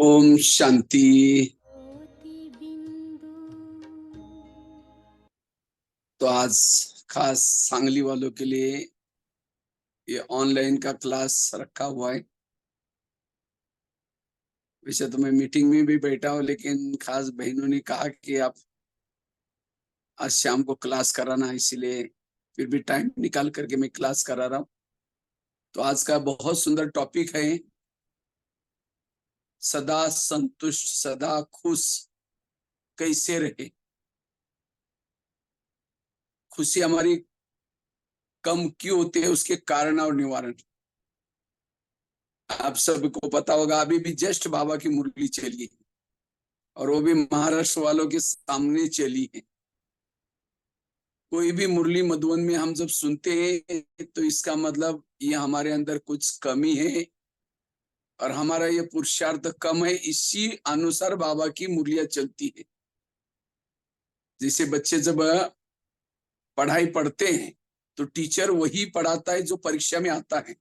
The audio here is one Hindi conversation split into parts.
ओम शांति। तो आज खास सांगली वालों के लिए ये ऑनलाइन का क्लास रखा हुआ है। वैसे तो मैं मीटिंग में भी बैठा हूँ, लेकिन खास बहनों ने कहा कि आप आज शाम को क्लास कराना, इसीलिए फिर भी टाइम निकाल करके मैं क्लास करा रहा हूँ। तो आज का बहुत सुंदर टॉपिक है, सदा संतुष्ट सदा खुश कैसे रहे। खुशी हमारी कम क्यों होती है, उसके कारण और निवारण। आप सबको पता होगा, अभी भी जस्ट बाबा की मुरली चली है, और वो भी महाराष्ट्र वालों के सामने चली है। कोई भी मुरली मधुबन में हम जब सुनते हैं तो इसका मतलब ये हमारे अंदर कुछ कमी है और हमारा ये पुरुषार्थ कम है। इसी अनुसार बाबा की मुरलियां चलती है। जैसे बच्चे जब पढ़ाई पढ़ते हैं तो टीचर वही पढ़ाता है जो परीक्षा में आता है,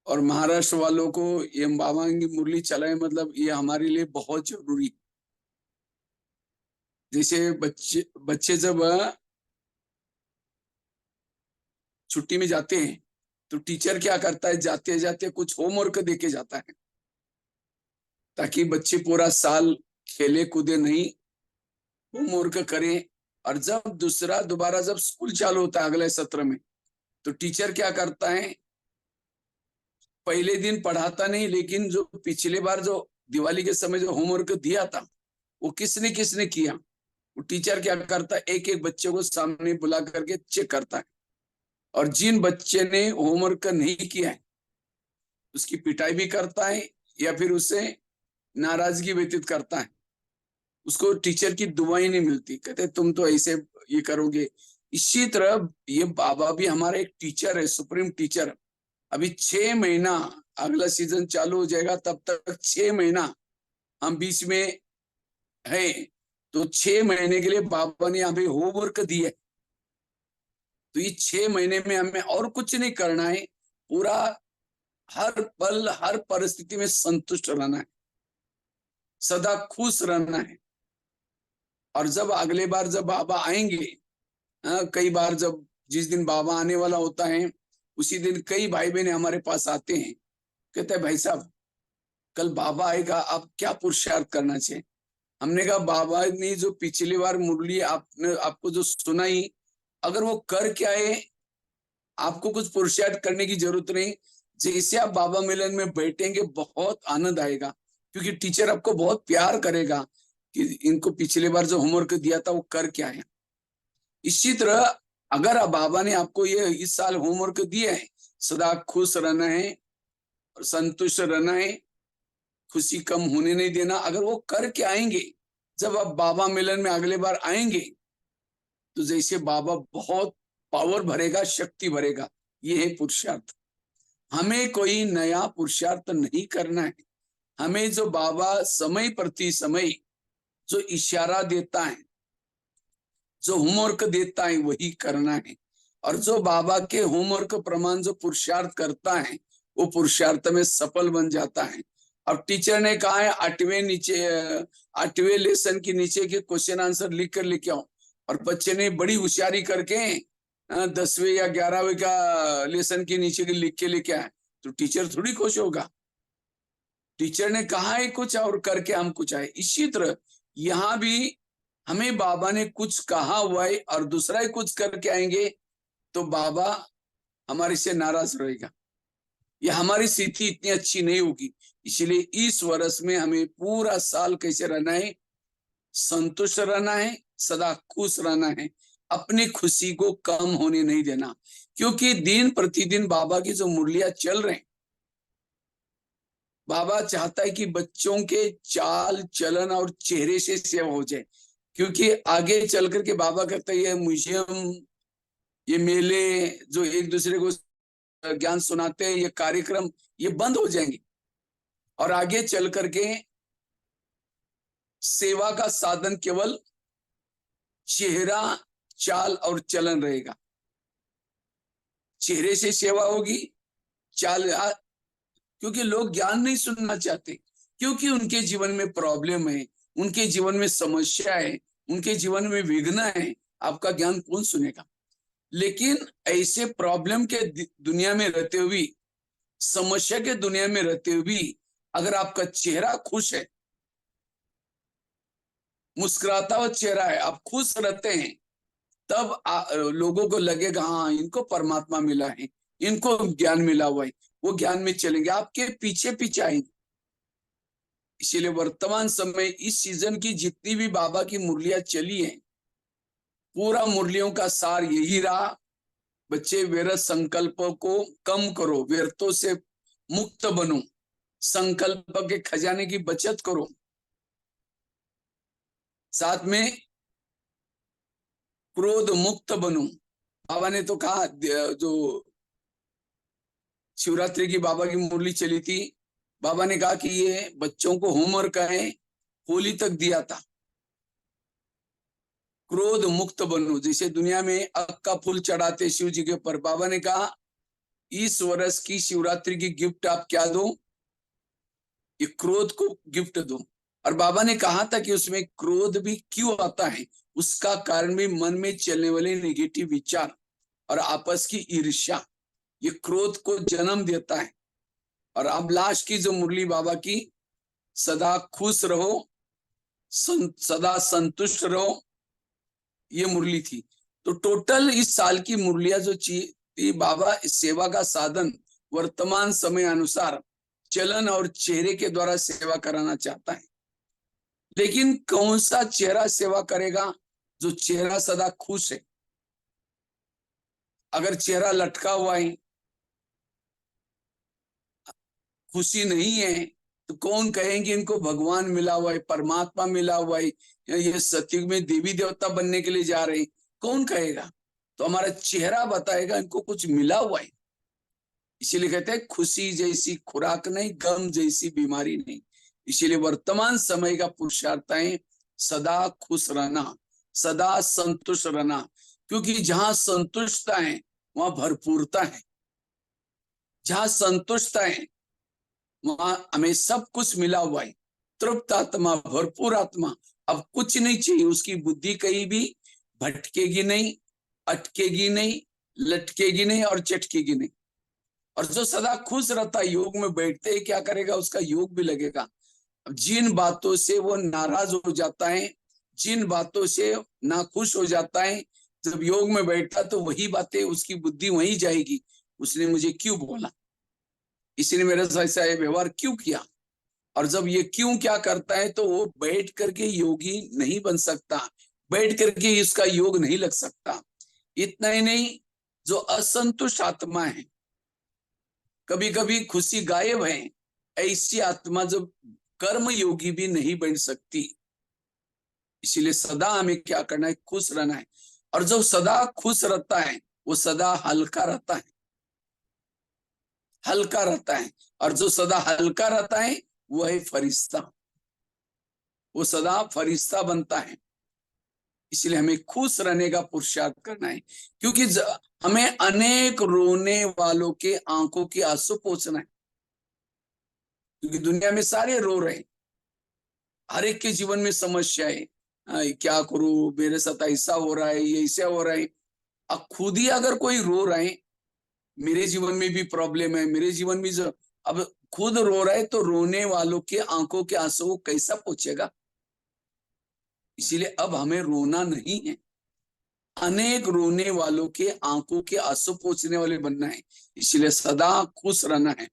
और महाराष्ट्र वालों को ये बाबा की मुरली चलाए मतलब ये हमारे लिए बहुत जरूरी है। जैसे बच्चे बच्चे जब छुट्टी में जाते हैं तो टीचर क्या करता है, जाते जाते कुछ होमवर्क देके जाता है, ताकि बच्चे पूरा साल खेले कूदे नहीं, होमवर्क करें। और जब दोबारा जब स्कूल चालू होता है अगले सत्र में, तो टीचर क्या करता है, पहले दिन पढ़ाता नहीं, लेकिन जो पिछले बार जो दिवाली के समय जो होमवर्क दिया था वो किसने किसने किया, वो टीचर क्या करता है, एक एक बच्चे को सामने बुला करके चेक करता है। और जिन बच्चे ने होमवर्क नहीं किया है उसकी पिटाई भी करता है, या फिर उसे नाराजगी व्यतीत करता है। उसको टीचर की दुआई नहीं मिलती, कहते तुम तो ऐसे ये करोगे। इसी तरह ये बाबा भी हमारा एक टीचर है, सुप्रीम टीचर। अभी 6 महीना, अगला सीजन चालू हो जाएगा तब तक 6 महीना हम बीच में है। तो 6 महीने के लिए बाबा ने अभी होमवर्क दिए। तो ये 6 महीने में हमें और कुछ नहीं करना है, पूरा हर पल हर परिस्थिति में संतुष्ट रहना है, सदा खुश रहना है। और जब अगले बार जब बाबा आएंगे, कई बार जब जिस दिन बाबा आने वाला होता है उसी दिन कई भाई बहन हमारे पास आते हैं, कहते हैं भाई साहब कल बाबा आएगा, आप क्या पुरुषार्थ करना चाहिए। हमने कहा बाबा ने जो पिछली बार मुरली आपने आपको जो सुनाई, अगर वो कर क्या है, आपको कुछ पुरुषार्थ करने की जरूरत नहीं। जैसे आप बाबा मिलन में बैठेंगे बहुत आनंद आएगा, क्योंकि टीचर आपको बहुत प्यार करेगा कि इनको पिछले बार जो होमवर्क दिया था वो कर क्या है। इसी तरह अगर आप बाबा ने आपको ये इस साल होमवर्क दिए है, सदा खुश रहना है और संतुष्ट रहना है, खुशी कम होने नहीं देना, अगर वो करके आएंगे, जब आप बाबा मिलन में अगले बार आएंगे तो जैसे बाबा बहुत पावर भरेगा, शक्ति भरेगा। ये है पुरुषार्थ। हमें कोई नया पुरुषार्थ नहीं करना है। हमें जो बाबा समय प्रति समय जो इशारा देता है, जो होमवर्क देता है वही करना है। और जो बाबा के होमवर्क प्रमाण जो पुरुषार्थ करता है वो पुरुषार्थ में सफल बन जाता है। अब टीचर ने कहा है 8वें लेसन के नीचे के क्वेश्चन आंसर लिख कर लेके आओ, और बच्चे ने बड़ी होशियारी करके 10वें या 11वें का लेसन के नीचे के लिख के लेके आए, तो टीचर थोड़ी खुश होगा। टीचर ने कहा है कुछ और करके हम कुछ आए। इसी तरह यहाँ भी हमें बाबा ने कुछ कहा हुआ है और दूसरा ही कुछ करके आएंगे तो बाबा हमारे से नाराज रहेगा, या हमारी स्थिति इतनी अच्छी नहीं होगी। इसलिए इस वर्ष में हमें पूरा साल कैसे रहना है, संतुष्ट रहना है, सदा खुश रहना है, अपनी खुशी को कम होने नहीं देना। क्योंकि दिन प्रतिदिन बाबा की जो मुरलियां चल रहे हैं, बाबा चाहता है कि बच्चों के चाल चलन और चेहरे से सेवा हो जाए। क्योंकि आगे चल करके बाबा कहता है ये म्यूजियम, ये मेले जो एक दूसरे को ज्ञान सुनाते हैं, ये कार्यक्रम ये बंद हो जाएंगे, और आगे चल करके सेवा का साधन केवल चेहरा, चाल और चलन रहेगा। चेहरे से सेवा होगी, चाल क्योंकि लोग ज्ञान नहीं सुनना चाहते, क्योंकि उनके जीवन में प्रॉब्लम है, उनके जीवन में समस्या है, उनके जीवन में विघ्न है। आपका ज्ञान कौन सुनेगा? लेकिन ऐसे प्रॉब्लम के दुनिया में रहते हुए, समस्या के दुनिया में रहते हुए, अगर आपका चेहरा खुश है, मुस्कुराता हुआ चेहरा है, आप खुश रहते हैं, तब लोगों को लगेगा हाँ इनको परमात्मा मिला है, इनको ज्ञान मिला हुआ है, वो ज्ञान में चलेंगे, आपके पीछे पीछे आएंगे। इसीलिए वर्तमान समय इस सीजन की जितनी भी बाबा की मुरलियां चली हैं, पूरा मुरलियों का सार यही रहा, बच्चे व्यर्थ संकल्पों को कम करो, व्यर्थों से मुक्त बनो, संकल्प के खजाने की बचत करो, साथ में क्रोध मुक्त बनो। बाबा ने तो कहा, जो शिवरात्रि की बाबा की मुरली चली थी, बाबा ने कहा कि ये बच्चों को होमवर्क है, होली तक दिया था, क्रोध मुक्त बनो। जैसे दुनिया में अक का फूल चढ़ाते शिव जी के ऊपर, बाबा ने कहा इस वर्ष की शिवरात्रि की गिफ्ट आप क्या दो? ये क्रोध को गिफ्ट दो। और बाबा ने कहा था कि उसमें क्रोध भी क्यों आता है, उसका कारण भी मन में चलने वाले नेगेटिव विचार और आपस की ईर्ष्या, ये क्रोध को जन्म देता है। और अब लास्ट की जो मुरली बाबा की, सदा खुश रहो, सदा संतुष्ट रहो, ये मुरली थी। तो टोटल इस साल की मुरलियां जो थी, बाबा इस सेवा का साधन वर्तमान समय अनुसार चलन और चेहरे के द्वारा सेवा कराना चाहता है। लेकिन कौन सा चेहरा सेवा करेगा? जो चेहरा सदा खुश है। अगर चेहरा लटका हुआ है, खुशी नहीं है, तो कौन कहेंगे इनको भगवान मिला हुआ है, परमात्मा मिला हुआ है, या ये सतयुग में देवी देवता बनने के लिए जा रहे हैं? कौन कहेगा? तो हमारा चेहरा बताएगा इनको कुछ मिला हुआ है। इसीलिए कहते हैं खुशी जैसी खुराक नहीं, गम जैसी बीमारी नहीं। इसीलिए वर्तमान समय का पुरुषार्थ है सदा खुश रहना, सदा संतुष्ट रहना, क्योंकि जहां संतुष्टता है वहां भरपूरता है, जहां संतुष्टता है वहां हमें सब कुछ मिला हुआ है। तृप्त आत्मा, भरपूर आत्मा, अब कुछ नहीं चाहिए। उसकी बुद्धि कहीं भी भटकेगी नहीं, अटकेगी नहीं, लटकेगी नहीं और चटकेगी नहीं। और जो सदा खुश रहता है, योग में बैठते ही क्या करेगा, उसका योग भी लगेगा। जिन बातों से वो नाराज हो जाता है, जिन बातों से नाखुश हो जाता है, जब योग में बैठता तो वही बातें उसकी बुद्धि वहीं जाएगी, उसने मुझे क्यों बोला, इसने मेरे साथ ऐसा व्यवहार क्यों किया। और जब ये क्यों क्या करता है, तो वो बैठ करके योगी नहीं बन सकता, बैठ करके इसका योग नहीं लग सकता। इतना ही नहीं, जो असंतुष्ट आत्मा है, कभी कभी खुशी गायब है, ऐसी आत्मा जब कर्म योगी भी नहीं बन सकती। इसीलिए सदा हमें क्या करना है, खुश रहना है। और जो सदा खुश रहता है वो सदा हल्का रहता है, हल्का रहता है। और जो सदा हल्का रहता है वो है फरिश्ता, वो सदा फरिश्ता बनता है। इसलिए हमें खुश रहने का पुरुषार्थ करना है, क्योंकि हमें अनेक रोने वालों के आंखों के आंसू पोंछना है। क्योंकि दुनिया में सारे रो रहे हैं, हर एक के जीवन में समस्या है, क्या करूं, मेरे साथ ऐसा हो रहा है, ये ऐसा हो रहा है। अब खुद ही अगर कोई रो रहा है, मेरे जीवन में भी प्रॉब्लम है, मेरे जीवन में जो, अब खुद रो रहा है तो रोने वालों के आंखों के आंसू कैसा पहुंचेगा? इसीलिए अब हमें रोना नहीं है, अनेक रोने वालों के आंखों के आंसू पोंछने वाले बनना है। इसलिए सदा खुश रहना है।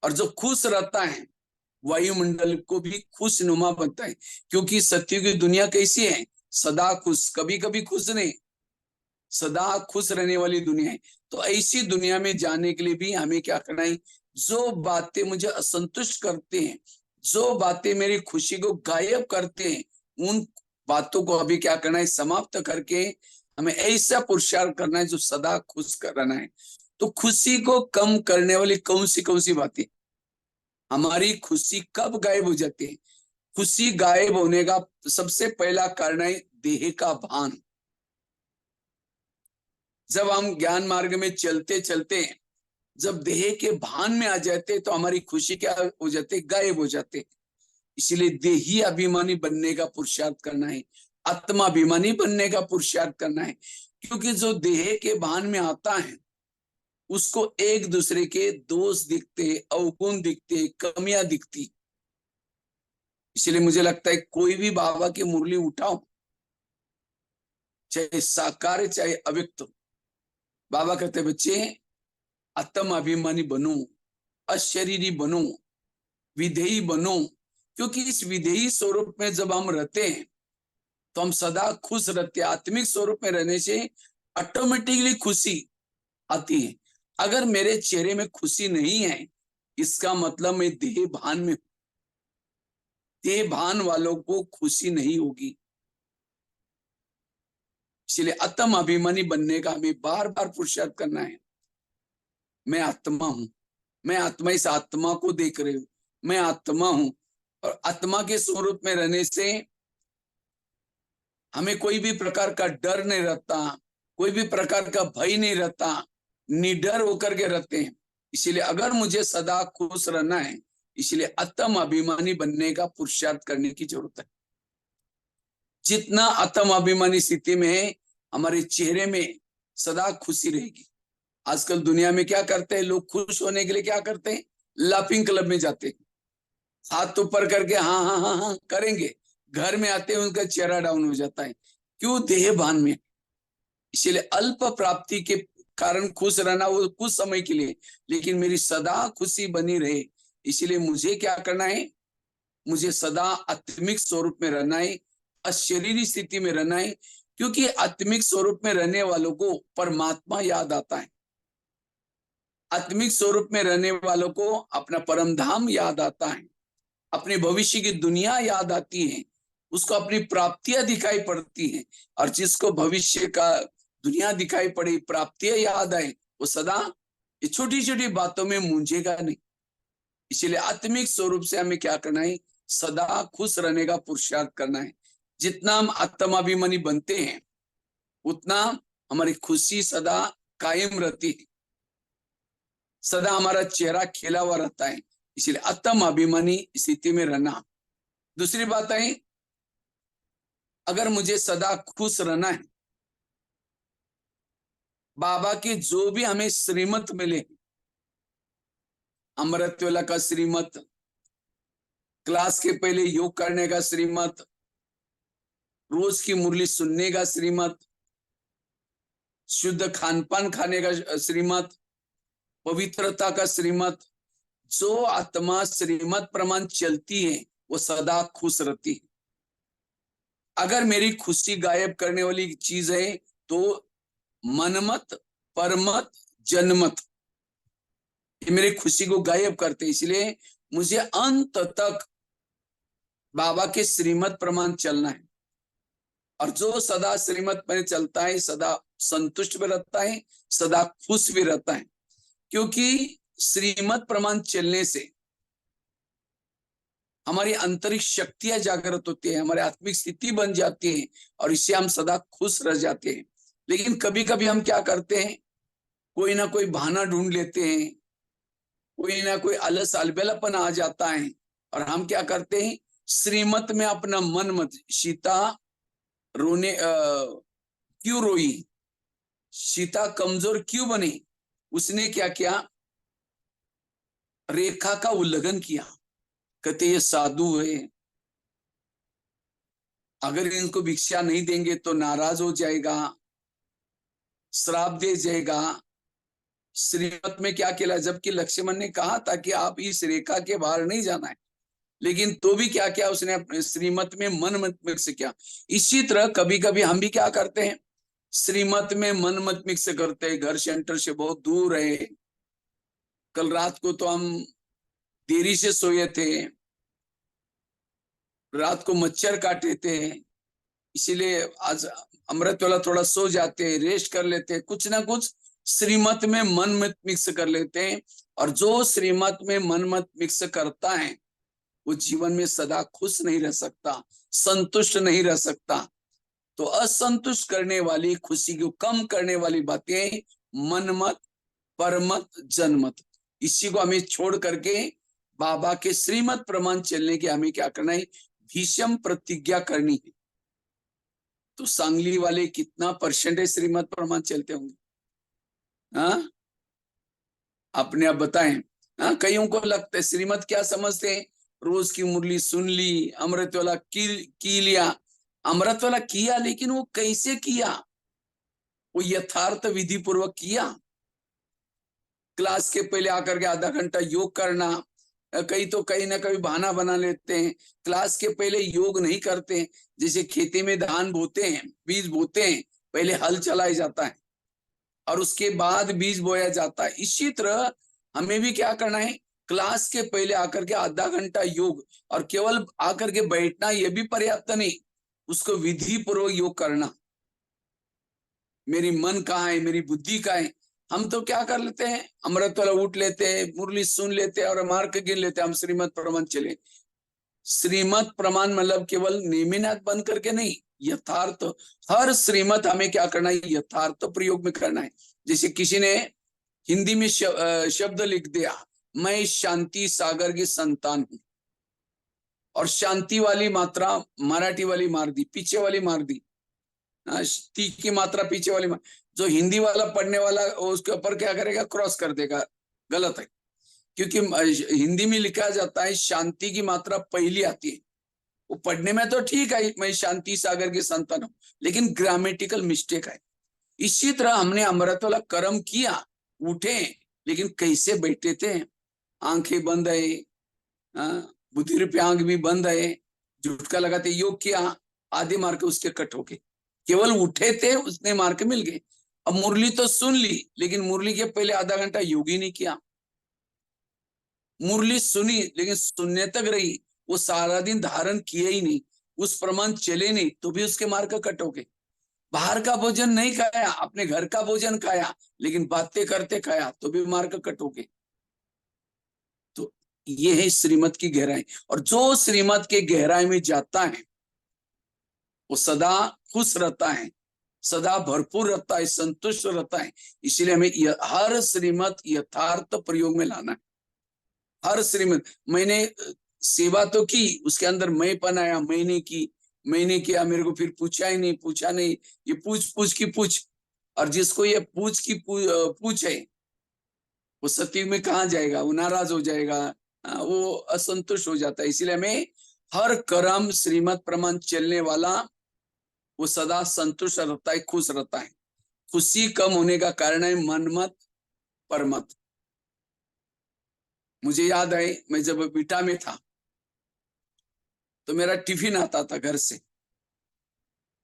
और जो खुश रहता है वायुमंडल को भी खुशनुमा बनता है। क्योंकि सत्य की दुनिया कैसी है, सदा खुश, कभी कभी खुश नहीं, सदा खुश रहने वाली दुनिया है। तो ऐसी दुनिया में जाने के लिए भी हमें क्या करना है, जो बातें मुझे असंतुष्ट करते हैं, जो बातें मेरी खुशी को गायब करते हैं, उन बातों को अभी क्या करना है, समाप्त करके हमें ऐसा पुरुषार्थ करना है जो सदा खुश करना है। तो खुशी को कम करने वाली कौन सी बातें, हमारी खुशी कब गायब हो जाती है? खुशी गायब होने का सबसे पहला कारण है देह का भान। जब हम ज्ञान मार्ग में चलते चलते जब देह के भान में आ जाते तो हमारी खुशी क्या हो जाते, गायब हो जाते। इसलिए देही अभिमानी बनने का पुरुषार्थ करना है, आत्माभिमानी बनने का पुरुषार्थ करना है। क्योंकि जो देह के भान में आता है उसको एक दूसरे के दोष दिखते, अवगुण दिखते, कमियां दिखती। इसलिए मुझे लगता है कोई भी बाबा की मुरली उठाओ, चाहे साकार चाहे अव्यक्त, बाबा कहते बच्चे आत्म अभिमानी बनो, अशरीरी बनो, विधेयी बनो। क्योंकि इस विधेयी स्वरूप में जब हम रहते हैं तो हम सदा खुश रहते हैं। आत्मिक स्वरूप में रहने से ऑटोमेटिकली खुशी आती है। अगर मेरे चेहरे में खुशी नहीं है, इसका मतलब मैं देह भान में, देह भान वालों को खुशी नहीं होगी। इसलिए आत्म अभिमानी बनने का हमें बार बार पुरुषार्थ करना है। मैं आत्मा हूं, मैं आत्मा, इस आत्मा को देख रहे हूं, मैं आत्मा हूं। और आत्मा के स्वरूप में रहने से हमें कोई भी प्रकार का डर नहीं रहता, कोई भी प्रकार का भय नहीं रहता, निडर होकर के रहते हैं। इसलिए अगर मुझे सदा खुश रहना है, इसलिए आत्म अभिमानी बनने का पुरुषार्थ करने की जरूरत है। जितना आत्म अभिमानी स्थिति में है, हमारे चेहरे में सदा खुशी रहेगी। आजकल दुनिया में क्या करते हैं लोग, खुश होने के लिए क्या करते हैं, लाफिंग क्लब में जाते हैं, हाथ ऊपर करके हाँ हाँ हाँ हाँ करेंगे, घर में आते हैं उनका चेहरा डाउन हो जाता है। क्यों, देह भान में। इसीलिए अल्प प्राप्ति के कारण खुश रहना वो कुछ समय के लिए, लेकिन मेरी सदा खुशी बनी रहे, इसीलिए मुझे क्या करना है, मुझे सदा आत्मिक स्वरूप में रहना है, अशरीरी स्थिति में रहना है। क्योंकि आत्मिक स्वरूप में रहने वालों को परमात्मा याद आता है, आत्मिक स्वरूप में रहने वालों को अपना परम धाम याद आता है, अपने भविष्य की दुनिया याद आती है, उसको अपनी प्राप्तियां दिखाई पड़ती हैं। और जिसको भविष्य का दुनिया दिखाई पड़े, प्राप्तियां याद आए, वो सदा ये छोटी छोटी बातों में मूंझेगा नहीं। इसलिए आत्मिक स्वरूप से हमें क्या करना है, सदा खुश रहने का पुरुषार्थ करना है। जितना हम आत्माभिमानी बनते हैं उतना हमारी खुशी सदा कायम रहती है, सदा हमारा चेहरा खिला हुआ रहता है। इसलिए आत्म अभिमानी स्थिति में रहना। दूसरी बात है, अगर मुझे सदा खुश रहना है, बाबा की जो भी हमें श्रीमत मिले, अमृत वेला का श्रीमत, क्लास के पहले योग करने का श्रीमत, रोज की मुरली सुनने का श्रीमत, शुद्ध खान पान खाने का श्रीमत, पवित्रता का श्रीमत, जो आत्मा श्रीमत प्रमाण चलती है वो सदा खुश रहती है। अगर मेरी खुशी गायब करने वाली चीज है तो मनमत, परमत, जनमत, ये मेरी खुशी को गायब करते। इसलिए मुझे अंत तक बाबा के श्रीमत प्रमाण चलना है। और जो सदा श्रीमत में चलता है सदा संतुष्ट भी रहता है, सदा खुश भी रहता है। क्योंकि श्रीमत प्रमाण चलने से हमारी आंतरिक शक्तियां जागृत होती है, हमारी आत्मिक स्थिति बन जाती है और इससे हम सदा खुश रह जाते हैं। लेकिन कभी कभी हम क्या करते हैं, कोई ना कोई बहाना ढूंढ लेते हैं, कोई ना कोई आलस अलबेलापन आ जाता है और हम क्या करते हैं, श्रीमत में अपना मन मत, सीता रोने क्यों रोई, सीता कमजोर क्यों बनी, उसने क्या किया, रेखा का उल्लंघन किया। कहते ये साधु है, अगर इनको भिक्षा नहीं देंगे तो नाराज हो जाएगा, श्राप दे जाएगा। श्रीमत में क्या किया, जबकि लक्ष्मण ने कहा था कि आप इस रेखा के बाहर नहीं जाना है, लेकिन तो भी क्या किया उसने, अपने श्रीमत में मन मत मिक्स किया। इसी तरह कभी कभी हम भी क्या करते हैं, श्रीमत में मन मत मिक्स करते हैं, घर सेंटर से बहुत दूर है। कल रात को तो हम देरी से सोए थे, रात को मच्छर काटे थे, इसीलिए आज अमृत वाला थोड़ा सो जाते हैं, रेस्ट कर लेते हैं, कुछ ना कुछ श्रीमत में मन मत मिक्स कर लेते हैं। और जो श्रीमत में मन मत मिक्स करता है वो जीवन में सदा खुश नहीं रह सकता, संतुष्ट नहीं रह सकता। तो असंतुष्ट करने वाली, खुशी को कम करने वाली बातें मन मत, परमत जनमत, इसी को हमें छोड़ करके बाबा के श्रीमत प्रमाण चलने की हमें क्या करना है, भीषम प्रतिज्ञा करनी है। तो सांगली वाले कितना परसेंटेज श्रीमत प्रमाण चलते होंगे? हाँ, अपने आप बताएं। हाँ, कईयों को लगता है श्रीमत क्या समझते हैं, रोज की मुरली सुन ली, अमृत वाला की लिया, अमृत वाला किया, लेकिन वो कैसे किया? वो यथार्थ विधि पूर्वक किया? क्लास के पहले आकर के आधा घंटा योग करना, कई तो कहीं ना कहीं बहाना बना लेते हैं, क्लास के पहले योग नहीं करते। जैसे खेती में धान बोते हैं, बीज बोते हैं, पहले हल चलाया जाता है और उसके बाद बीज बोया जाता है। इसी तरह हमें भी क्या करना है, क्लास के पहले आकर के आधा घंटा योग, और केवल आकर के बैठना यह भी पर्याप्त नहीं, उसको विधि पूर्वक योग करना। मेरी मन कहाँ है, मेरी बुद्धि कहाँ है? हम तो क्या कर लेते हैं, अमृत वाला उठ लेते हैं, मुरली सुन लेते हैं और मार्क गिन लेते हैं, हम श्रीमत प्रमाण चले। श्रीमत प्रमाण मतलब केवल नेमिनाथ बन करके नहीं, यथार्थ। हर श्रीमत हमें क्या करना है, यथार्थ प्रयोग में करना है। जैसे किसी ने हिंदी में शब्द लिख दिया, मैं शांति सागर की संतान हूं, और शांति वाली मात्रा मराठी वाली मार दी, पीछे वाली मार दी, ती की मात्रा पीछे वाली मार। जो हिंदी वाला पढ़ने वाला उसके ऊपर क्या करेगा, क्रॉस कर देगा, गलत है। क्योंकि हिंदी में लिखा जाता है शांति की मात्रा पहली आती है, वो पढ़ने में तो ठीक है, मैं शांति सागर की संतान हूं, लेकिन ग्रामेटिकल मिस्टेक है। इसी तरह हमने अमृत वाला कर्म किया, उठे, लेकिन कैसे बैठे थे, आंखें बंद है, बुद्धि रूपी आंख भी बंद है, झुटका लगाते योग किया, आधे मार्क उसके कट हो गए। केवल उठे थे, उसने मार्क मिल गए। अब मुरली तो सुन ली, लेकिन मुरली के पहले आधा घंटा योग ही नहीं किया। मुरली सुनी लेकिन सुनने तक रही, वो सारा दिन धारण किए ही नहीं, उस प्रमाण चले नहीं, तो भी उसके मार्क कट हो गए। बाहर का भोजन नहीं खाया, अपने घर का भोजन खाया, लेकिन बातें करते खाया, तो भी मार्क कट हो गए। तो ये है श्रीमत की गहराई, और जो श्रीमत के गहराई में जाता है वो सदा खुश रहता है, सदा भरपूर रहता है, संतुष्ट रहता है। इसलिए हमें हर श्रीमत यथार्थ प्रयोग में लाना है। हर श्रीमत, मैंने सेवा तो की, उसके अंदर मैं पन आया, मैंने की, मैंने किया, मेरे को फिर पूछा ही नहीं, पूछा नहीं, ये पूछ पूछ की पूछ। और जिसको ये पूछ की पूछ है, वो सतयुग में कहाँ जाएगा, वो नाराज हो जाएगा, वो असंतुष्ट हो जाता है। इसलिए हमें हर कर्म श्रीमत प्रमाण चलने वाला वो सदा संतुष्ट रहता है, खुश रहता है। खुशी कम होने का कारण है मनमत परमत। मुझे याद है, मैं जब बीटा में था तो मेरा टिफिन आता था घर से,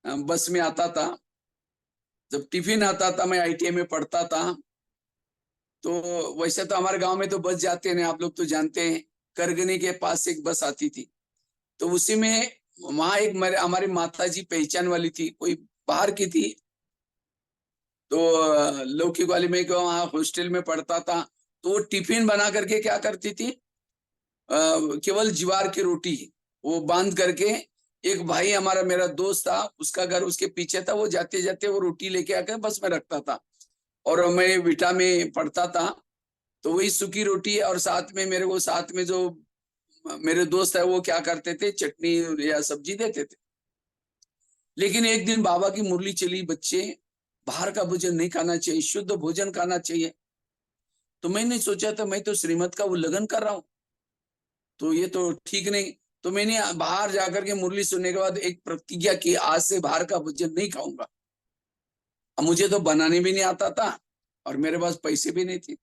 बस में आता था। जब टिफिन आता था, मैं आईटीआई में पढ़ता था, तो वैसे तो हमारे गांव में तो बस जाते हैं, आप लोग तो जानते हैं, करगनी के पास एक बस आती थी, तो उसी में वहां एक हमारी माता जी पहचान वाली थी, कोई बाहर की थी, तो लौकिक वाली में वहां हॉस्टल में पढ़ता था। तो वो टिफिन बना करके क्या करती थी, केवल ज्वार की रोटी वो बांध करके, एक भाई हमारा मेरा दोस्त था, उसका घर उसके पीछे था, वो जाते जाते वो रोटी लेके आकर बस में रखता था, और मैं विटा में पढ़ता था, तो वही सूखी रोटी और साथ में मेरे को, साथ में जो मेरे दोस्त है वो क्या करते थे, चटनी या सब्जी देते थे। लेकिन एक दिन बाबा की मुरली चली, बच्चे बाहर का भोजन नहीं खाना चाहिए, शुद्ध भोजन खाना चाहिए। तो मैंने सोचा था मैं तो श्रीमत का उल्लंघन कर रहा हूँ, तो ये तो ठीक नहीं। तो मैंने बाहर जाकर के मुरली सुनने के बाद एक प्रतिज्ञा की, आज से बाहर का भोजन नहीं खाऊंगा। अब मुझे तो बनाने भी नहीं आता था और मेरे पास पैसे भी नहीं थे,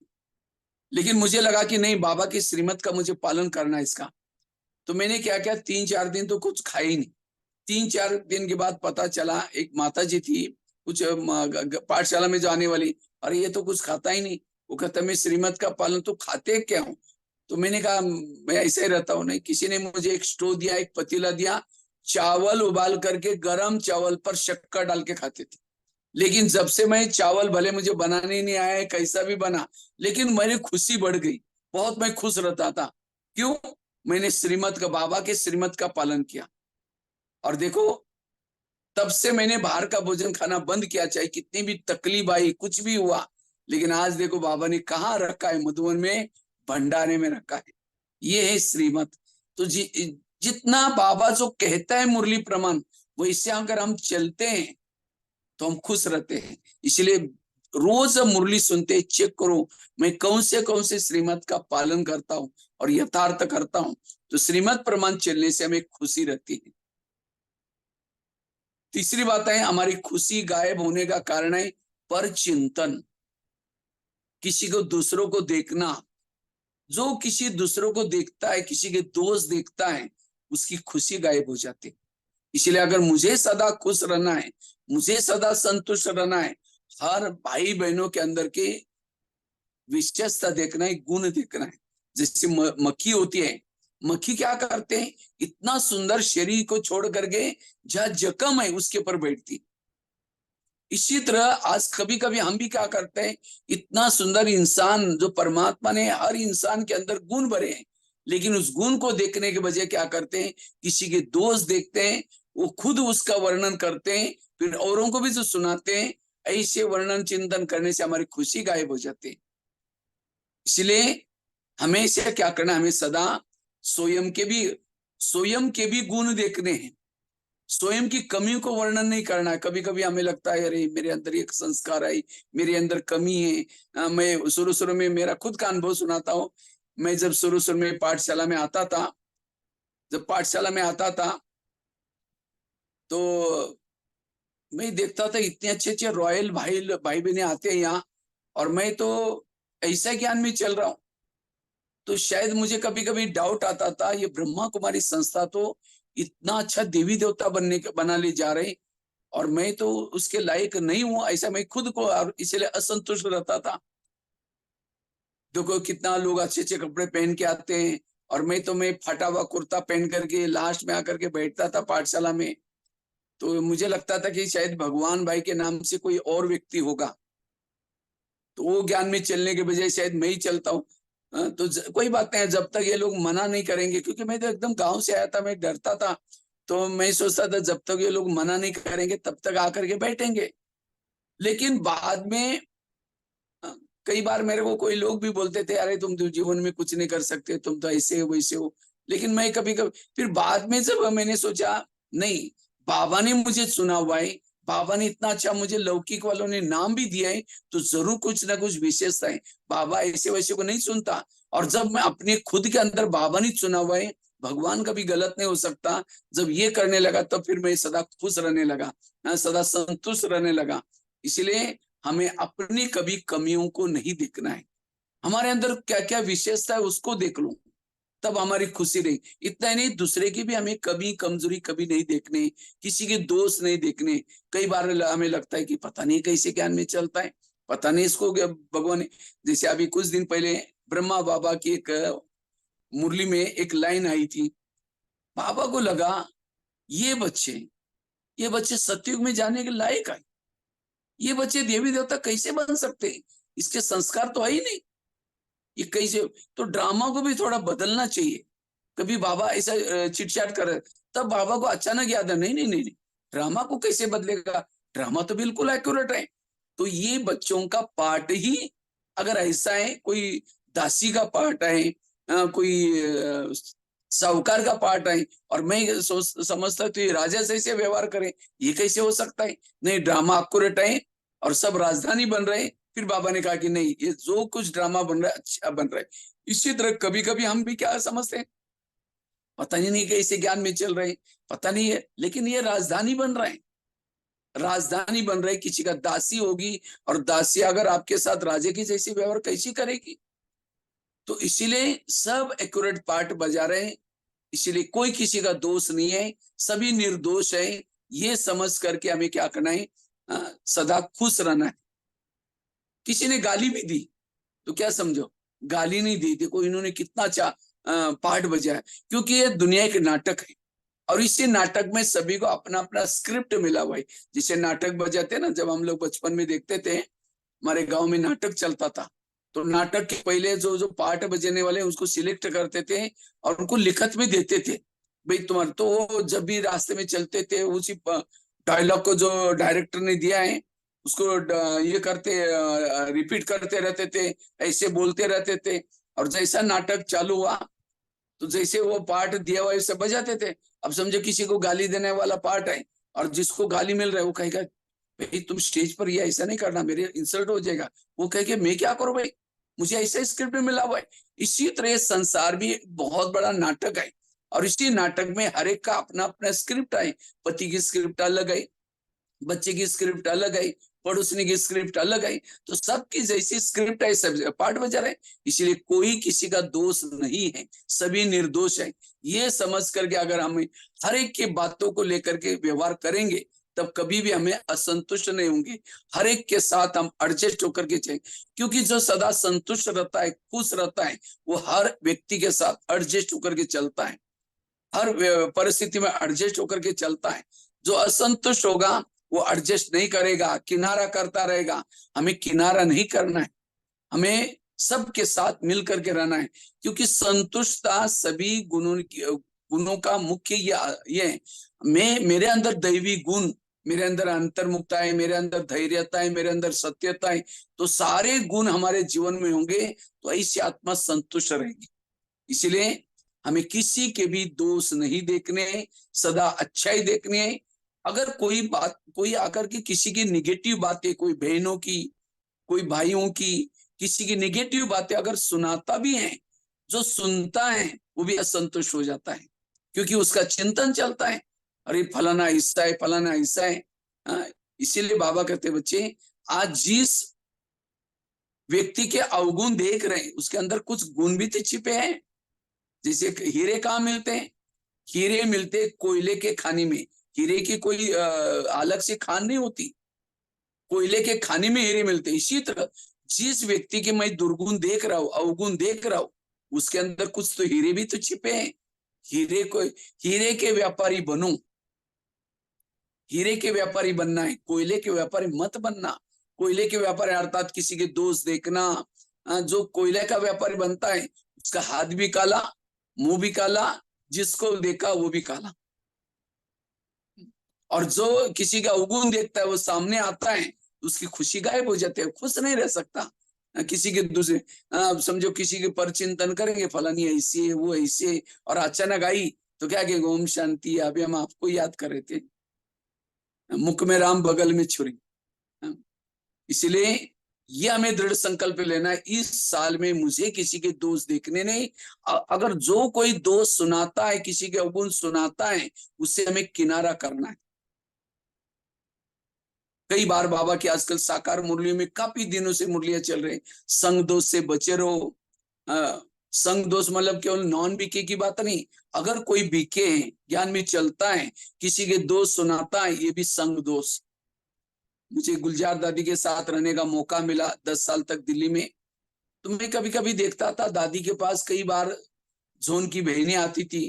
लेकिन मुझे लगा कि नहीं, बाबा की श्रीमत का मुझे पालन करना है इसका। तो मैंने क्या किया, 3-4 दिन तो कुछ खाया ही नहीं। 3-4 दिन के बाद पता चला, एक माता जी थी कुछ पाठशाला में जाने वाली, अरे ये तो कुछ खाता ही नहीं, वो कहता मैं श्रीमत का पालन, तो खाते क्या हूँ? तो मैंने कहा मैं ऐसे ही रहता हूँ। नहीं, किसी ने मुझे एक स्टोव दिया, एक पतीला दिया, चावल उबाल करके गरम चावल पर शक्कर डाल के खाते थे। लेकिन जब से मैं चावल, भले मुझे बनाने नहीं आया है, कैसा भी बना, लेकिन मेरी खुशी बढ़ गई, बहुत मैं खुश रहता था। क्यों? मैंने श्रीमत का, बाबा के श्रीमत का पालन किया। और देखो, तब से मैंने बाहर का भोजन खाना बंद किया, चाहे कितनी भी तकलीफ आई, कुछ भी हुआ, लेकिन आज देखो बाबा ने कहाँ रखा है, मधुबन में भंडारे में रखा है। ये है श्रीमत। तो जितना बाबा जो कहता है मुरली प्रमाण, वो इससे अगर हम चलते हैं तो हम खुश रहते हैं। इसलिए रोज मुरली सुनते चेक करो मैं कौन से श्रीमत का पालन करता हूँ और यथार्थ करता हूँ। तो श्रीमत प्रमाण चलने से हमें खुशी रहती है। तीसरी बात है, हमारी खुशी गायब होने का कारण है पर चिंतन, किसी को दूसरों को देखना। जो किसी दूसरों को देखता है, किसी के दोस्त देखता है, उसकी खुशी गायब हो जाती है। इसलिए अगर मुझे सदा खुश रहना है, मुझे सदा संतुष्ट रहना है, हर भाई बहनों के अंदर के विशेषता देखना है, गुण देखना है। जैसे मक्खी होती है, मक्खी क्या करते हैं, इतना सुंदर शरीर को छोड़ करके जहाँ जख्म है उसके ऊपर बैठती। इसी तरह आज कभी कभी हम भी क्या करते हैं, इतना सुंदर इंसान जो परमात्मा ने हर इंसान के अंदर गुण भरे हैं, लेकिन उस गुण को देखने के बजाय क्या करते हैं, किसी के दोष देखते हैं, वो खुद उसका वर्णन करते हैं, फिर औरों को भी जो सुनाते हैं। ऐसे वर्णन चिंतन करने से हमारी खुशी गायब हो जाती है। इसलिए हमेशा क्या करना, हमें सदा स्वयं के भी गुण देखने हैं, स्वयं की कमियों को वर्णन नहीं करना है। कभी कभी हमें लगता है अरे मेरे अंदर एक संस्कार आई, मेरे अंदर कमी है। मैं शुरू में मेरा खुद का अनुभव सुनाता हूँ। मैं जब शुरू में पाठशाला में आता था, तो मैं देखता था इतने अच्छे अच्छे रॉयल भाई बहने आते हैं यहाँ, और मैं तो ऐसा ज्ञान में चल रहा हूँ। तो शायद मुझे कभी कभी डाउट आता था, ये ब्रह्मा कुमारी संस्था तो इतना अच्छा देवी देवता बना ले जा रहे, और मैं तो उसके लायक नहीं हूं। ऐसा मैं खुद को इसलिए असंतुष्ट रहता था। देखो कितना लोग अच्छे अच्छे कपड़े पहन के आते हैं, और मैं फटा हुआ कुर्ता पहन करके लास्ट में आकर के बैठता था पाठशाला में। तो मुझे लगता था कि शायद भगवान भाई के नाम से कोई और व्यक्ति होगा, तो वो ज्ञान में चलने के बजाय शायद मैं ही चलता हूँ। तो कोई बात नहीं, जब तक ये लोग मना नहीं करेंगे, क्योंकि मैं तो एकदम गांव से आया था, मैं डरता था। तो मैं सोचता था जब तक ये लोग मना नहीं करेंगे तब तक आकर के बैठेंगे। लेकिन बाद में कई बार मेरे को कोई लोग भी बोलते थे, अरे तुम तो जीवन में कुछ नहीं कर सकते, तुम तो ऐसे हो वैसे हो। लेकिन मैं कभी कभी फिर बाद में जब मैंने सोचा, नहीं, बाबा ने मुझे चुना हुआ है, बाबा ने इतना अच्छा मुझे लौकिक वालों ने नाम भी दिया है, तो जरूर कुछ ना कुछ विशेषता है। बाबा ऐसे वैसे को नहीं चुनता। और जब मैं अपने खुद के अंदर बाबा ने चुना हुआ है, भगवान कभी गलत नहीं हो सकता, जब ये करने लगा तो फिर मैं सदा खुश रहने लगा, सदा संतुष्ट रहने लगा। इसलिए हमें अपनी कभी कमियों को नहीं देखना है, हमारे अंदर क्या क्या विशेषता है उसको देख लो, तब हमारी खुशी रही। इतना ही नहीं, दूसरे की भी हमें कभी कमजोरी कभी नहीं देखने, किसी के दोष नहीं देखने। कई बार हमें लगता है कि पता नहीं कैसे ज्ञान में चलता है, पता नहीं इसको भगवान ने। जैसे अभी कुछ दिन पहले ब्रह्मा बाबा की एक मुरली में एक लाइन आई थी, बाबा को लगा ये बच्चे ये बच्चे सतयुग में जाने के लायक है, ये बच्चे देवी देवता कैसे बन सकते हैं, इसके संस्कार तो है ही नहीं, ये कैसे। तो ड्रामा को भी थोड़ा बदलना चाहिए। कभी बाबा ऐसा चिटचाट कर, तब बाबा को अचानक याद है, नहीं नहीं नहीं नहीं, ड्रामा को कैसे बदलेगा, ड्रामा तो बिल्कुल एक्यूरेट है। तो ये बच्चों का पार्ट ही अगर ऐसा है, कोई दासी का पार्ट है, कोई साहूकार का पार्ट है, और मैं समझता तो ये राजा से ऐसे व्यवहार करें, ये कैसे हो सकता है। नहीं, ड्रामा एक्यूरेट है और सब राजधानी बन रहे हैं। फिर बाबा ने कहा कि नहीं, ये जो कुछ ड्रामा बन रहा है अच्छा बन रहा है। इसी तरह कभी कभी हम भी क्या समझते हैं, पता ही नहीं कैसे ज्ञान में चल रहे हैं, पता नहीं है, लेकिन ये राजधानी बन रहा है, राजधानी बन रही, किसी का दासी होगी, और दासी अगर आपके साथ राजे की जैसी व्यवहार कैसी करेगी। तो इसीलिए सब एक्यूरेट पार्ट बजा रहे हैं। इसीलिए कोई किसी का दोष नहीं है, सभी निर्दोष है। ये समझ करके हमें क्या करना है, सदा खुश रहना है। किसी ने गाली भी दी तो क्या समझो, गाली नहीं दी, देखो इन्होंने कितना अच्छा पार्ट बजाया, क्योंकि ये दुनिया के नाटक है, और इसी नाटक में सभी को अपना अपना स्क्रिप्ट मिला हुआ है। जिसे नाटक बजाते ना, जब हम लोग बचपन में देखते थे, हमारे गांव में नाटक चलता था, तो नाटक के पहले जो जो पार्ट बजाने वाले उसको सिलेक्ट करते थे और उनको लिखत में देते थे, भाई तुम्हारे। तो जब भी रास्ते में चलते थे, उसी डायलॉग को जो डायरेक्टर ने दिया है उसको ये करते रिपीट करते रहते थे, ऐसे बोलते रहते थे। और जैसा नाटक चालू हुआ तो जैसे वो पार्ट दिया हुआ वैसे बजाते थे। अब समझो किसी को गाली देने वाला पार्ट है और जिसको गाली मिल रहा है वो कहेगा भाई तुम स्टेज पर ये ऐसा नहीं करना, मेरे इंसल्ट हो जाएगा। वो कहेगा मैं क्या करूं भाई, मुझे ऐसा स्क्रिप्ट में मिला हुआ है। इसी तरह संसार भी एक बहुत बड़ा नाटक है और इसी नाटक में हर एक का अपना अपना स्क्रिप्ट है। पति की स्क्रिप्ट अलग है, बच्चे की स्क्रिप्ट अलग है, पड़ोसनी की स्क्रिप्ट अलग है। तो सबकी जैसी स्क्रिप्ट है, सब पार्ट बजा रहे। इसलिए कोई किसी का दोष नहीं है, सभी निर्दोष है। ये समझ करके अगर हम हर एक की बातों को लेकर के व्यवहार करेंगे तब कभी भी हमें असंतुष्ट नहीं होंगे। हर एक के साथ हम एडजस्ट होकर के चाहिए, क्योंकि जो सदा संतुष्ट रहता है, खुश रहता है, वो हर व्यक्ति के साथ एडजस्ट होकर के चलता है, हर परिस्थिति में एडजस्ट होकर के चलता है। जो असंतुष्ट होगा वो एडजस्ट नहीं करेगा, किनारा करता रहेगा। हमें किनारा नहीं करना है, हमें सबके साथ मिल करके रहना है, क्योंकि संतुष्टता सभी गुणों का मुख्य ये है। मैं मेरे अंदर दैवी गुण, मेरे अंदर अंतर्मुखता है, मेरे अंदर धैर्यता है, मेरे अंदर सत्यता है, तो सारे गुण हमारे जीवन में होंगे तो ऐसी आत्मा संतुष्ट रहेगी। इसलिए हमें किसी के भी दोष नहीं देखने, सदा अच्छा ही देखने है। अगर कोई आकर के किसी की निगेटिव बातें, कोई बहनों की, कोई भाइयों की, किसी की निगेटिव बातें अगर सुनाता भी है, जो सुनता है वो भी असंतुष्ट हो जाता है, क्योंकि उसका चिंतन चलता है, अरे फलाना ऐसा है, फलाना ऐसा है। इसीलिए बाबा कहते बच्चे, आज जिस व्यक्ति के अवगुण देख रहे हैं उसके अंदर कुछ गुण भी तो छिपे हैं। जैसे हीरे कहाँ मिलते हैं? हीरे मिलते कोयले के खानी में। हीरे की कोई अलग से खान नहीं होती, कोयले के खाने में हीरे मिलते। इसी तरह जिस व्यक्ति के मैं दुर्गुण देख रहा हूँ, अवगुण देख रहा हूँ, उसके अंदर कुछ तो हीरे भी तो छिपे हैं। हीरे के व्यापारी बनो, हीरे के व्यापारी बनना है, कोयले के व्यापारी मत बनना। कोयले के व्यापारी अर्थात किसी के दोष देखना। जो कोयले का व्यापारी बनता है उसका हाथ भी काला, मुंह भी काला, जिसको देखा वो भी काला। और जो किसी का अवगुण देखता है वो सामने आता है, उसकी खुशी गायब हो जाती है, खुश नहीं रह सकता। किसी के दूसरे समझो किसी के पर चिंतन करेंगे, फलानी ऐसी है, वो ऐसी है, और अचानक आई तो क्या कहेंगे, ओम शांति, अभी हम आपको याद कर रहे थे, मुख में राम बगल में छुरी। इसलिए ये हमें दृढ़ संकल्प लेना है, इस साल में मुझे किसी के दोष देखने नहीं। अगर जो कोई दोष सुनाता है, किसी के अवगुण सुनाता है, उससे हमें किनारा करना है। कई बार बाबा की आजकल साकार मुरलियों में काफी दिनों से मुरलियां चल रही, संग दोष से बचे रहो। संग दोष मतलब केवल नॉन बीके की बात नहीं, अगर कोई बीके है, ज्ञान में चलता है, किसी के दोष सुनाता है, ये भी संग दोष। मुझे गुलजार दादी के साथ रहने का मौका मिला 10 साल तक दिल्ली में, तो मैं कभी कभी देखता था दादी के पास कई बार जोन की बहनें आती थी,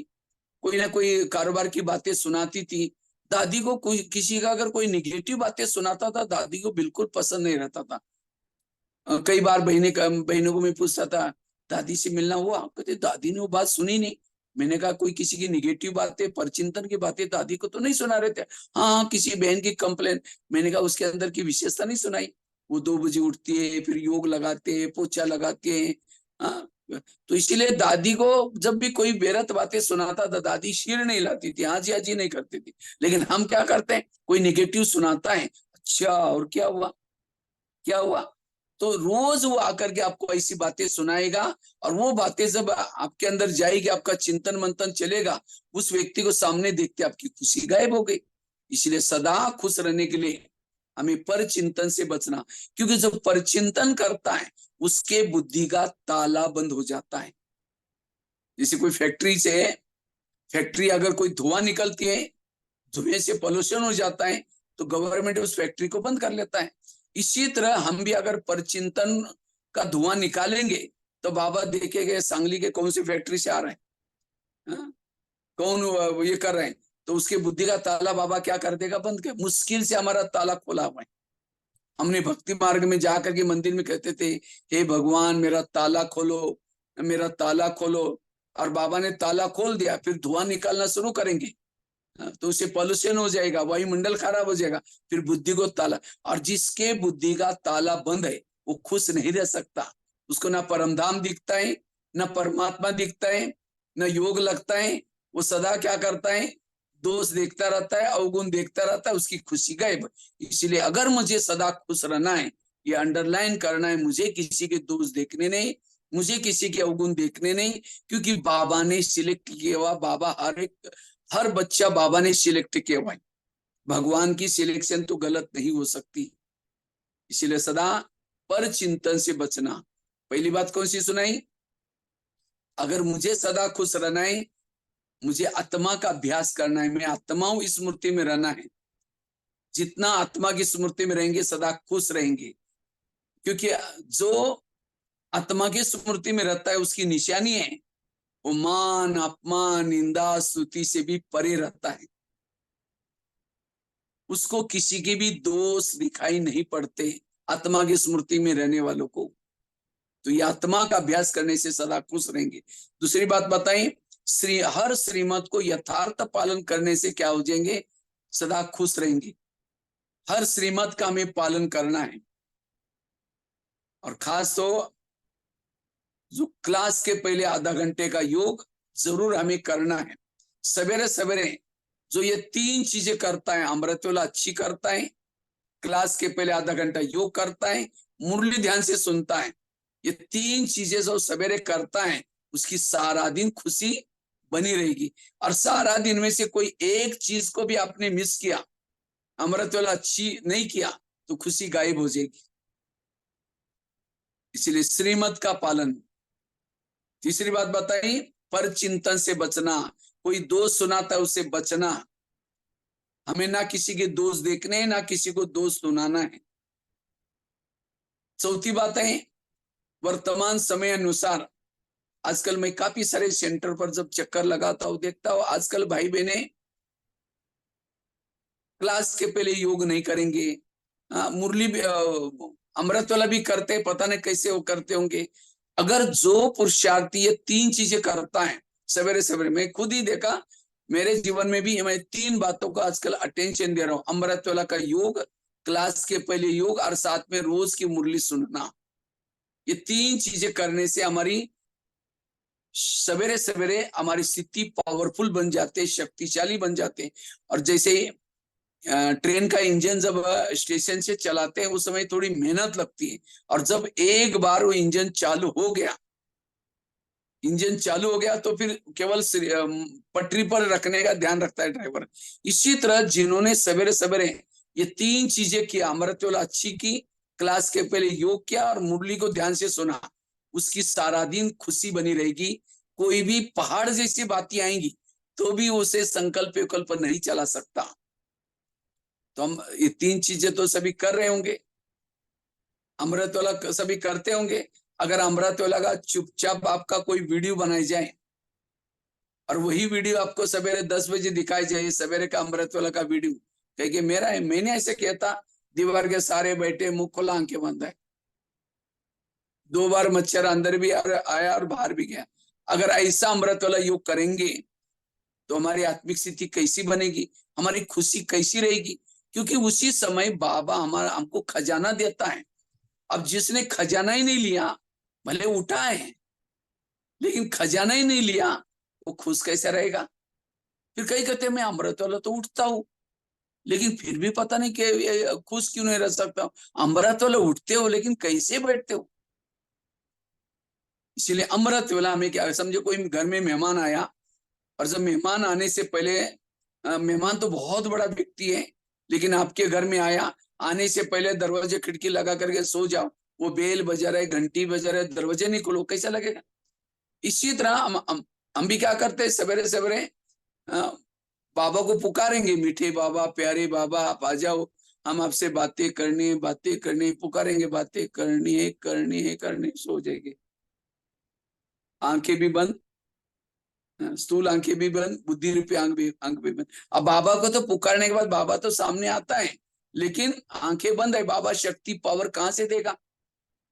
कोई ना कोई कारोबार की बातें सुनाती थी। दादी को कोई किसी का अगर कोई निगेटिव बातें सुनाता था, दादी को बिल्कुल पसंद नहीं रहता था। कई बार बहनों को मैं पूछता था, दादी से मिलना हुआ? कहते दादी ने वो बात सुनी नहीं। मैंने कहा कोई किसी की निगेटिव बातें, परचिंतन की बातें दादी को तो नहीं सुना रहे थे? हाँ, किसी बहन की कंप्लेन। मैंने कहा उसके अंदर की विशेषता नहीं सुनाई? वो 2 बजे उठती है, फिर योग लगाते हैं, पोछा लगाते हैं। हाँ, तो इसीलिए दादी को जब भी कोई बेरत बातें सुनाता था, दादी सिर नहीं हिलाती थी, हाँ जी नहीं करती थी। लेकिन हम क्या करते हैं, कोई निगेटिव सुनाता है, अच्छा और क्या हुआ, क्या हुआ? तो रोज वो आकर के आपको ऐसी बातें सुनाएगा, और वो बातें जब आपके अंदर जाएगी, आपका चिंतन मंथन चलेगा, उस व्यक्ति को सामने देखते आपकी खुशी गायब हो गई। इसलिए सदा खुश रहने के लिए हमें पर चिंतन से बचना, क्योंकि जब परचिंतन करता है उसके बुद्धि का ताला बंद हो जाता है। जैसे कोई फैक्ट्री अगर कोई धुआं निकलती है, धुएं से पोल्यूशन हो जाता है, तो गवर्नमेंट उस फैक्ट्री को बंद कर लेता है। इसी तरह हम भी अगर परचिंतन का धुआं निकालेंगे तो बाबा देखेंगे सांगली के कौन सी फैक्ट्री से आ रहा है, हाँ? कौन ये कर रहे हैं, तो उसके बुद्धि का ताला बाबा क्या कर देगा, बंद कर। मुश्किल से हमारा ताला खोला हुआ है। हमने भक्ति मार्ग में जाकर के मंदिर में कहते थे, हे भगवान मेरा ताला खोलो, मेरा ताला खोलो, और बाबा ने ताला खोल दिया, फिर धुआं निकालना शुरू करेंगे। तो उसे पॉल्यूशन हो जाएगा, वायुमंडल खराब हो जाएगा, फिर बुद्धि को ताला। और जिसके बुद्धि का ताला बंद है वो खुश नहीं रह सकता। उसको ना परमधाम दिखता है, ना परमात्मा दिखता है, ना योग लगता है। वो सदा क्या करता है, दोष देखता रहता है, अवगुण देखता रहता है, उसकी खुशी गायब। इसलिए अगर मुझे सदा खुश रहना है, ये अंडरलाइन करना है, मुझे किसी के दोष देखने नहीं, मुझे किसी के अवगुण देखने नहीं, क्योंकि बाबा ने सिलेक्ट किया हुआ, बाबा हर बच्चा बाबा ने सिलेक्ट किया हुआ है। भगवान की सिलेक्शन तो गलत नहीं हो सकती। इसलिए सदा पर चिंतन से बचना। पहली बात कौन सी सुनाई, अगर मुझे सदा खुश रहना है, मुझे आत्मा का अभ्यास करना है, मैं आत्मा हूं, स्मृति में रहना है। जितना आत्मा की स्मृति में रहेंगे सदा खुश रहेंगे, क्योंकि जो आत्मा की स्मृति में रहता है उसकी निशानी है, वो मान अपमान निंदा स्तुति से भी परे रहता है। उसको किसी के भी दोष दिखाई नहीं पड़ते आत्मा की स्मृति में रहने वालों को। तो ये आत्मा का अभ्यास करने से सदा खुश रहेंगे। दूसरी बात बताएं, हर श्रीमत को यथार्थ पालन करने से क्या हो जाएंगे, सदा खुश रहेंगे। हर श्रीमत का हमें पालन करना है। और खास तो जो क्लास के पहले आधा घंटे का योग जरूर हमें करना है। सवेरे सवेरे जो ये 3 चीजें करता है, अमृतवेला अच्छी करता है, क्लास के पहले आधा घंटा योग करता है, मुरली ध्यान से सुनता है, ये 3 चीजें जो सवेरे करता है, उसकी सारा दिन खुशी बनी रहेगी। और सारा दिन में से कोई एक चीज को भी आपने मिस किया, अमृतवेला अच्छी नहीं किया, तो खुशी गायब हो जाएगी। इसलिए श्रीमत का पालन। तीसरी बात बताई, पर चिंतन से बचना। कोई दोष सुनाता है उससे बचना। हमें ना किसी के दोष देखने हैं, ना किसी को दोष सुनाना है। चौथी बात है, वर्तमान समय अनुसार आजकल मैं काफी सारे सेंटर पर जब चक्कर लगाता हूं, देखता हूं आजकल भाई बहने क्लास के पहले योग नहीं करेंगे। मुरली भी अमृतवाला भी करते, पता नहीं कैसे वो करते होंगे। अगर जो पुरुषार्थी ये 3 चीजें करता है सवेरे सवेरे, मैं खुद ही देखा मेरे जीवन में भी, मैं 3 बातों का आजकल अटेंशन दे रहा हूँ। अमृतवाला का योग, क्लास के पहले योग, और साथ में रोज की मुरली सुनना। ये 3 चीजें करने से हमारी सवेरे सवेरे हमारी स्थिति पावरफुल बन जाते, शक्तिशाली बन जाते। और जैसे ट्रेन का इंजन जब स्टेशन से चलाते हैं उस समय थोड़ी मेहनत लगती है, और जब एक बार वो इंजन चालू हो गया, तो फिर केवल पटरी पर रखने का ध्यान रखता है ड्राइवर। इसी तरह जिन्होंने सवेरे सवेरे ये 3 चीजें किया, अमृतवेला अच्छी की, क्लास के पहले योग किया और मुरली को ध्यान से सुना, उसकी सारा दिन खुशी बनी रहेगी। कोई भी पहाड़ जैसी बातें आएंगी तो भी उसे संकल्प विकल्प नहीं चला सकता। तो हम ये 3 चीजें तो सभी कर रहे होंगे, अमृतवेला सभी करते होंगे। अगर अमृतवेला का चुपचाप आपका कोई वीडियो बनाई जाए और वही वीडियो आपको सवेरे 10 बजे दिखाई जाए, सवेरे का अमृतवेला का वीडियो, कहे मेरा है, मैंने ऐसे किया था, दीवार के सारे बैठे, मुंह खुला, आंखें बंद है, 2 बार मच्छर अंदर भी आया और बाहर भी गया। अगर ऐसा अमृतवेला योग करेंगे तो हमारी आत्मिक स्थिति कैसी बनेगी, हमारी खुशी कैसी रहेगी, क्योंकि उसी समय बाबा हमारा हमको खजाना देता है। अब जिसने खजाना ही नहीं लिया, भले उठा है लेकिन खजाना ही नहीं लिया, वो खुश कैसे रहेगा। फिर कई कहते हैं मैं अमृतवेला तो उठता हूँ, लेकिन फिर भी पता नहीं कि खुश क्यों नहीं रह सकता। अमृतवेला उठते हो लेकिन कैसे बैठते हो। इसीलिए अमृतवेला में क्या, समझो कोई घर में मेहमान आया, और जब मेहमान आने से पहले, मेहमान तो बहुत बड़ा व्यक्ति है, लेकिन आपके घर में आया, आने से पहले दरवाजे खिड़की लगा करके सो जाओ, वो बेल बजा रहे, घंटी बजा रहे, दरवाजे नहीं खोलो, कैसा लगेगा। इसी तरह हम भी क्या करते हैं, सवेरे सवेरे बाबा को पुकारेंगे, मीठे बाबा, प्यारे बाबा, आप आ जाओ, हम आपसे बातें करनी, पुकारेंगे, बातें करनी, सो जाएंगे, आंखें भी बंद, स्थूल आंखें भी बंद, बुद्धि रूपी आंख भी बंद। अब बाबा को तो पुकारने के बाद बाबा तो सामने आता है, लेकिन आंखें बंद है, बाबा शक्ति पावर कहां से देगा।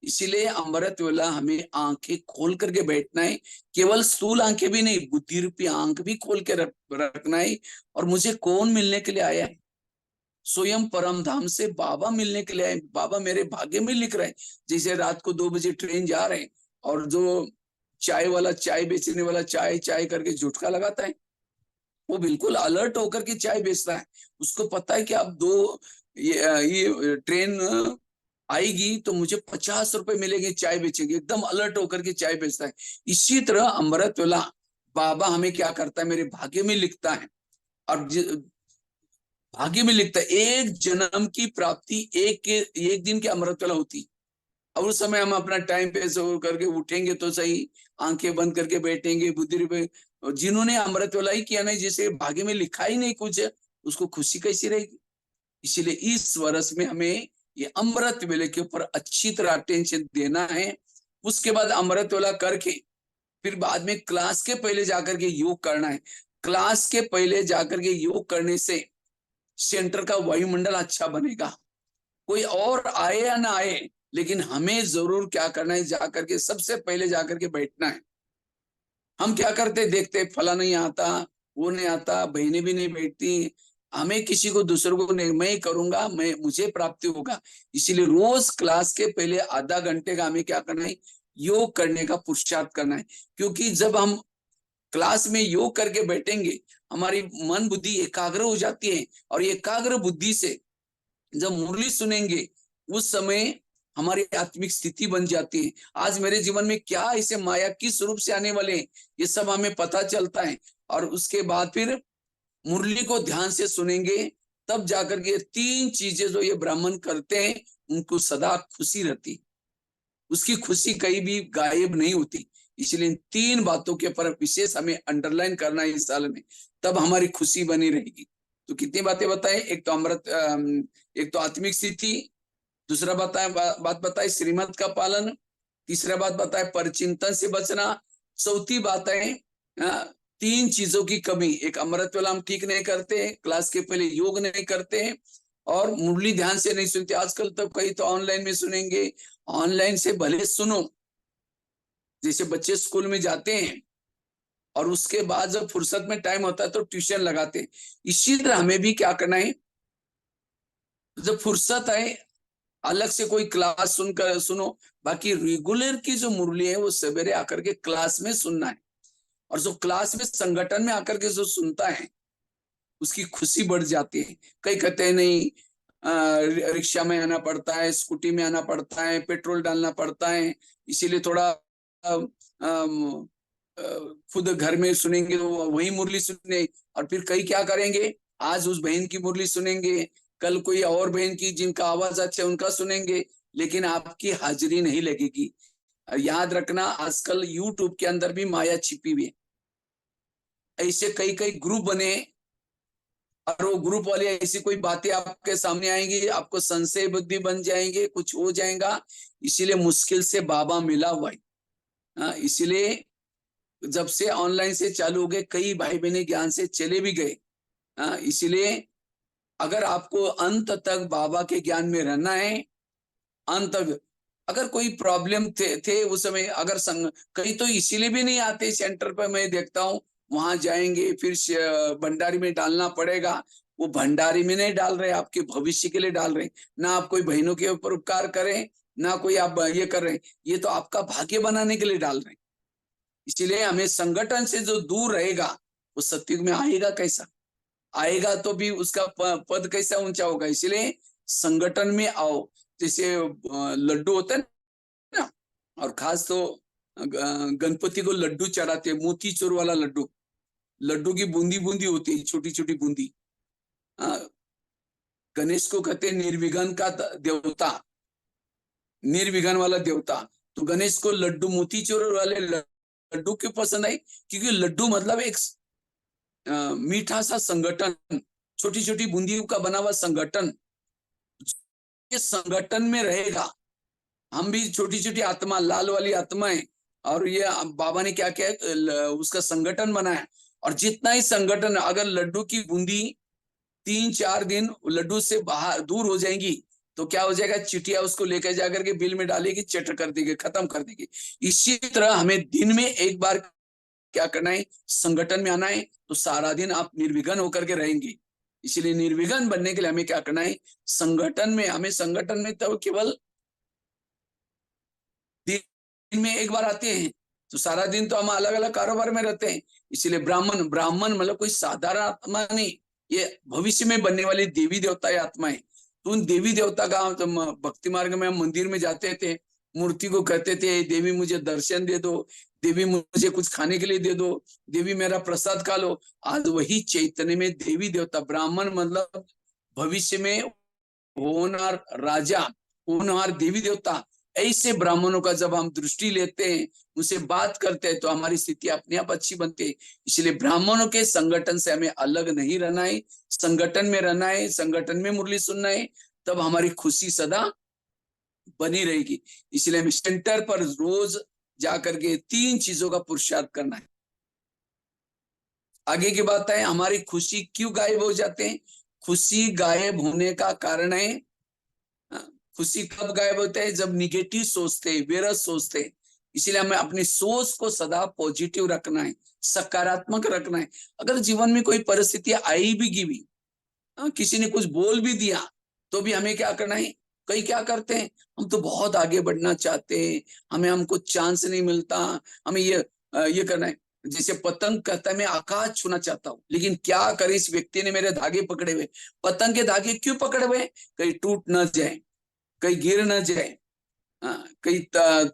इसीलिए अमृत वेला हमें आंखें खोल करके बैठना है, केवल स्थूल आंखें भी नहीं, बुद्धि रूपी आंख भी खोल के रखना है। और मुझे कौन मिलने के लिए आया है? स्वयं परम धाम से बाबा मिलने के लिए आए। बाबा मेरे भाग्य में लिख रहे हैं। जैसे रात को 2 बजे ट्रेन जा रहे हैं और जो चाय वाला, चाय बेचने वाला चाय चाय करके झुटका लगाता है, वो बिल्कुल अलर्ट होकर के चाय बेचता है। उसको पता है कि अब ये ट्रेन आएगी तो मुझे 50 रुपए मिलेंगे चाय बेचेंगे, एकदम अलर्ट होकर के चाय बेचता है। इसी तरह अमृत वेला बाबा हमें क्या करता है, मेरे भाग्य में लिखता है। और भाग्य में लिखता है एक जन्म की प्राप्ति एक दिन के अमृत वेला होती। अब उस समय हम अपना टाइम पे सो करके उठेंगे तो सही, आंखें बंद करके बैठेंगे बुद्धि रूपी। जिन्होंने अमृत वेला ही किया नहीं, जिसे भाग्य में लिखा ही नहीं कुछ, उसको खुशी कैसी रहेगी? इसीलिए इस वर्ष में हमें ये अमृत वेले के ऊपर अच्छी तरह अटेंशन देना है। उसके बाद अमृत वेला करके फिर बाद में क्लास के पहले जाकर के योग करना है। क्लास के पहले जाकर के योग करने से सेंटर का वायुमंडल अच्छा बनेगा। कोई और आए या ना आए, लेकिन हमें जरूर क्या करना है, जाकर के सबसे पहले जाकर के बैठना है। हम क्या करते देखते, फला नहीं आता, वो नहीं आता, बहनें भी नहीं बैठती, हमें किसी को दूसरों को नहीं, मैं ही करूंगा, मैं मुझे प्राप्ति होगा। इसीलिए रोज क्लास के पहले आधा घंटे का हमें क्या करना है, योग करने का पुरुषार्थ करना है। क्योंकि जब हम क्लास में योग करके बैठेंगे, हमारी मन बुद्धि एकाग्र हो जाती है। और एकाग्र बुद्धि से जब मुरली सुनेंगे, उस समय हमारी आत्मिक स्थिति बन जाती है। आज मेरे जीवन में क्या ऐसे माया किस रूप से आने वाले हैं, ये सब हमें पता चलता है। और उसके बाद फिर मुरली को ध्यान से सुनेंगे, तब जाकर के 3 चीजें जो ये ब्राह्मण करते हैं, उनको सदा खुशी रहती, उसकी खुशी कहीं भी गायब नहीं होती। इसलिए इन 3 बातों के ऊपर विशेष हमें अंडरलाइन करना है इस साल में, तब हमारी खुशी बनी रहेगी। तो कितनी बातें बताए, एक तो अमृत, एक तो आत्मिक स्थिति, दूसरा बात बताए श्रीमत का पालन, तीसरा बात बताए परचिंतन से बचना, चौथी बात है 3 चीजों की कमी। एक अमृत वेला हम ठीक नहीं करते, क्लास के पहले योग नहीं करते, और मुरली ध्यान से नहीं सुनते। आजकल तो कई तो ऑनलाइन में सुनेंगे, ऑनलाइन से भले सुनो, जैसे बच्चे स्कूल में जाते हैं और उसके बाद जब फुर्सत में टाइम होता है तो ट्यूशन लगाते हैं। इसी तरह हमें भी क्या करना है, जब फुर्सत है अलग से कोई क्लास सुनकर सुनो, बाकी रेगुलर की जो मुरली है वो सवेरे आकर के क्लास में सुनना है। और जो क्लास में संगठन में आकर के जो सुनता है, उसकी खुशी बढ़ जाती है। कई कहते हैं नहीं, रिक्शा में आना पड़ता है, स्कूटी में आना पड़ता है, पेट्रोल डालना पड़ता है, इसीलिए थोड़ा खुद घर में सुनेंगे तो वही मुरली सुने। और फिर कई क्या करेंगे, आज उस बहन की मुरली सुनेंगे, कल कोई और बहन की जिनका आवाज अच्छा है उनका सुनेंगे, लेकिन आपकी हाजिरी नहीं लगेगी। याद रखना, आजकल यूट्यूब के अंदर भी माया छिपी हुई है। ऐसे कई कई ग्रुप बने, और वो ग्रुप वाले ऐसी कोई बातें आपके सामने आएंगी, आपको संशय बुद्धि बन जाएंगे, कुछ हो जाएगा। इसीलिए मुश्किल से बाबा मिला हुआ है। इसीलिए जब से ऑनलाइन से चालू हो गए, कई भाई बहने ज्ञान से चले भी गए। इसीलिए अगर आपको अंत तक बाबा के ज्ञान में रहना है, अंत तक, अगर कोई प्रॉब्लम थे उस समय, अगर कहीं तो इसीलिए भी नहीं आते सेंटर पर, मैं देखता हूँ वहां जाएंगे फिर भंडारी में डालना पड़ेगा। वो भंडारी में नहीं डाल रहे, आपके भविष्य के लिए डाल रहे। ना आप कोई बहनों के ऊपर उपकार करें, ना कोई आप ये कर रहे हैं, ये तो आपका भाग्य बनाने के लिए डाल रहे हैं। इसीलिए हमें संगठन से जो दूर रहेगा, वो सत्युग में आएगा कैसा, आएगा तो भी उसका पद कैसा ऊंचा होगा। इसलिए संगठन में आओ। जैसे लड्डू होता है ना, और खास तो गणपति को लड्डू चढ़ाते हैं, मोती चूर वाला लड्डू, लड्डू की बूंदी बूंदी होती है, छोटी छोटी बूंदी। गणेश को कहते हैं निर्विघ्न का देवता, निर्विघ्न वाला देवता। तो गणेश को लड्डू मोती चूर वाले लड्डू क्यों पसंद आई, क्योंकि लड्डू मतलब एक मीठा सा संगठन, छोटी छोटी बूंदियों का बना हुआ संगठन। इस संगठन में रहेगा, हम भी छोटी छोटी आत्मा, लाल वाली आत्माएं, और ये बाबा ने क्या किया, उसका संगठन बनाया। और जितना ही संगठन, अगर लड्डू की बूंदी 3-4 दिन लड्डू से बाहर दूर हो जाएंगी, तो तो क्या हो जाएगा, चिटिया उसको लेकर जाकर के बिल में डालेगी, चट कर देगी, खत्म कर देगी। इसी तरह हमें दिन में एक बार क्या करना है, संगठन में आना है, तो सारा दिन आप निर्विघ्न होकर के रहेंगे। इसलिए निर्विघ्न बनने के लिए हमें क्या करना है, संगठन में, हमें संगठन में तो केवल दिन में एक बार आते हैं, तो सारा दिन तो हम अलग अलग कारोबार में रहते हैं। इसलिए ब्राह्मण, ब्राह्मण मतलब कोई साधारण आत्मा नहीं, ये भविष्य में बनने वाली देवी देवता आत्मा है। तो उन देवी देवता का भक्ति मार्ग में हम मंदिर में जाते थे, मूर्ति को कहते थे, देवी मुझे दर्शन दे दो, देवी मुझे कुछ खाने के लिए दे दो, देवी मेरा प्रसाद खा लो। आज वही चैतन्य में देवी देवता, ब्राह्मण मतलब भविष्य में होनहार राजा, होनहार देवी देवता, ऐसे ब्राह्मणों का जब हम दृष्टि लेते हैं, उनसे बात करते हैं, तो हमारी स्थिति अपने आप अच्छी बनती है। इसलिए ब्राह्मणों के संगठन से हमें अलग नहीं रहना है, संगठन में रहना है, संगठन में मुरली सुनना है, तब हमारी खुशी सदा बनी रहेगी। इसलिए हमें सेंटर पर रोज जाकर के 3 चीजों का पुरुषार्थ करना है। आगे की बात है, हमारी खुशी क्यों गायब हो जाते हैं। खुशी गायब होने का कारण है, खुशी कब गायब होता है, जब निगेटिव सोचते, विरस सोचते। इसलिए हमें अपनी सोच को सदा पॉजिटिव रखना है, सकारात्मक रखना है। अगर जीवन में कोई परिस्थिति आई भी गिवी, किसी ने कुछ बोल भी दिया, तो भी हमें क्या करना है। कई क्या करते हैं, हम तो बहुत आगे बढ़ना चाहते हैं, हमें हमको चांस नहीं मिलता, हमें ये करना है। जैसे पतंग कहता है मैं आकाश छूना चाहता हूँ, लेकिन क्या करे, इस व्यक्ति ने मेरे धागे पकड़े हुए। पतंग के धागे क्यों पकड़े हुए, कहीं टूट न जाए, कहीं गिर न जाए, कहीं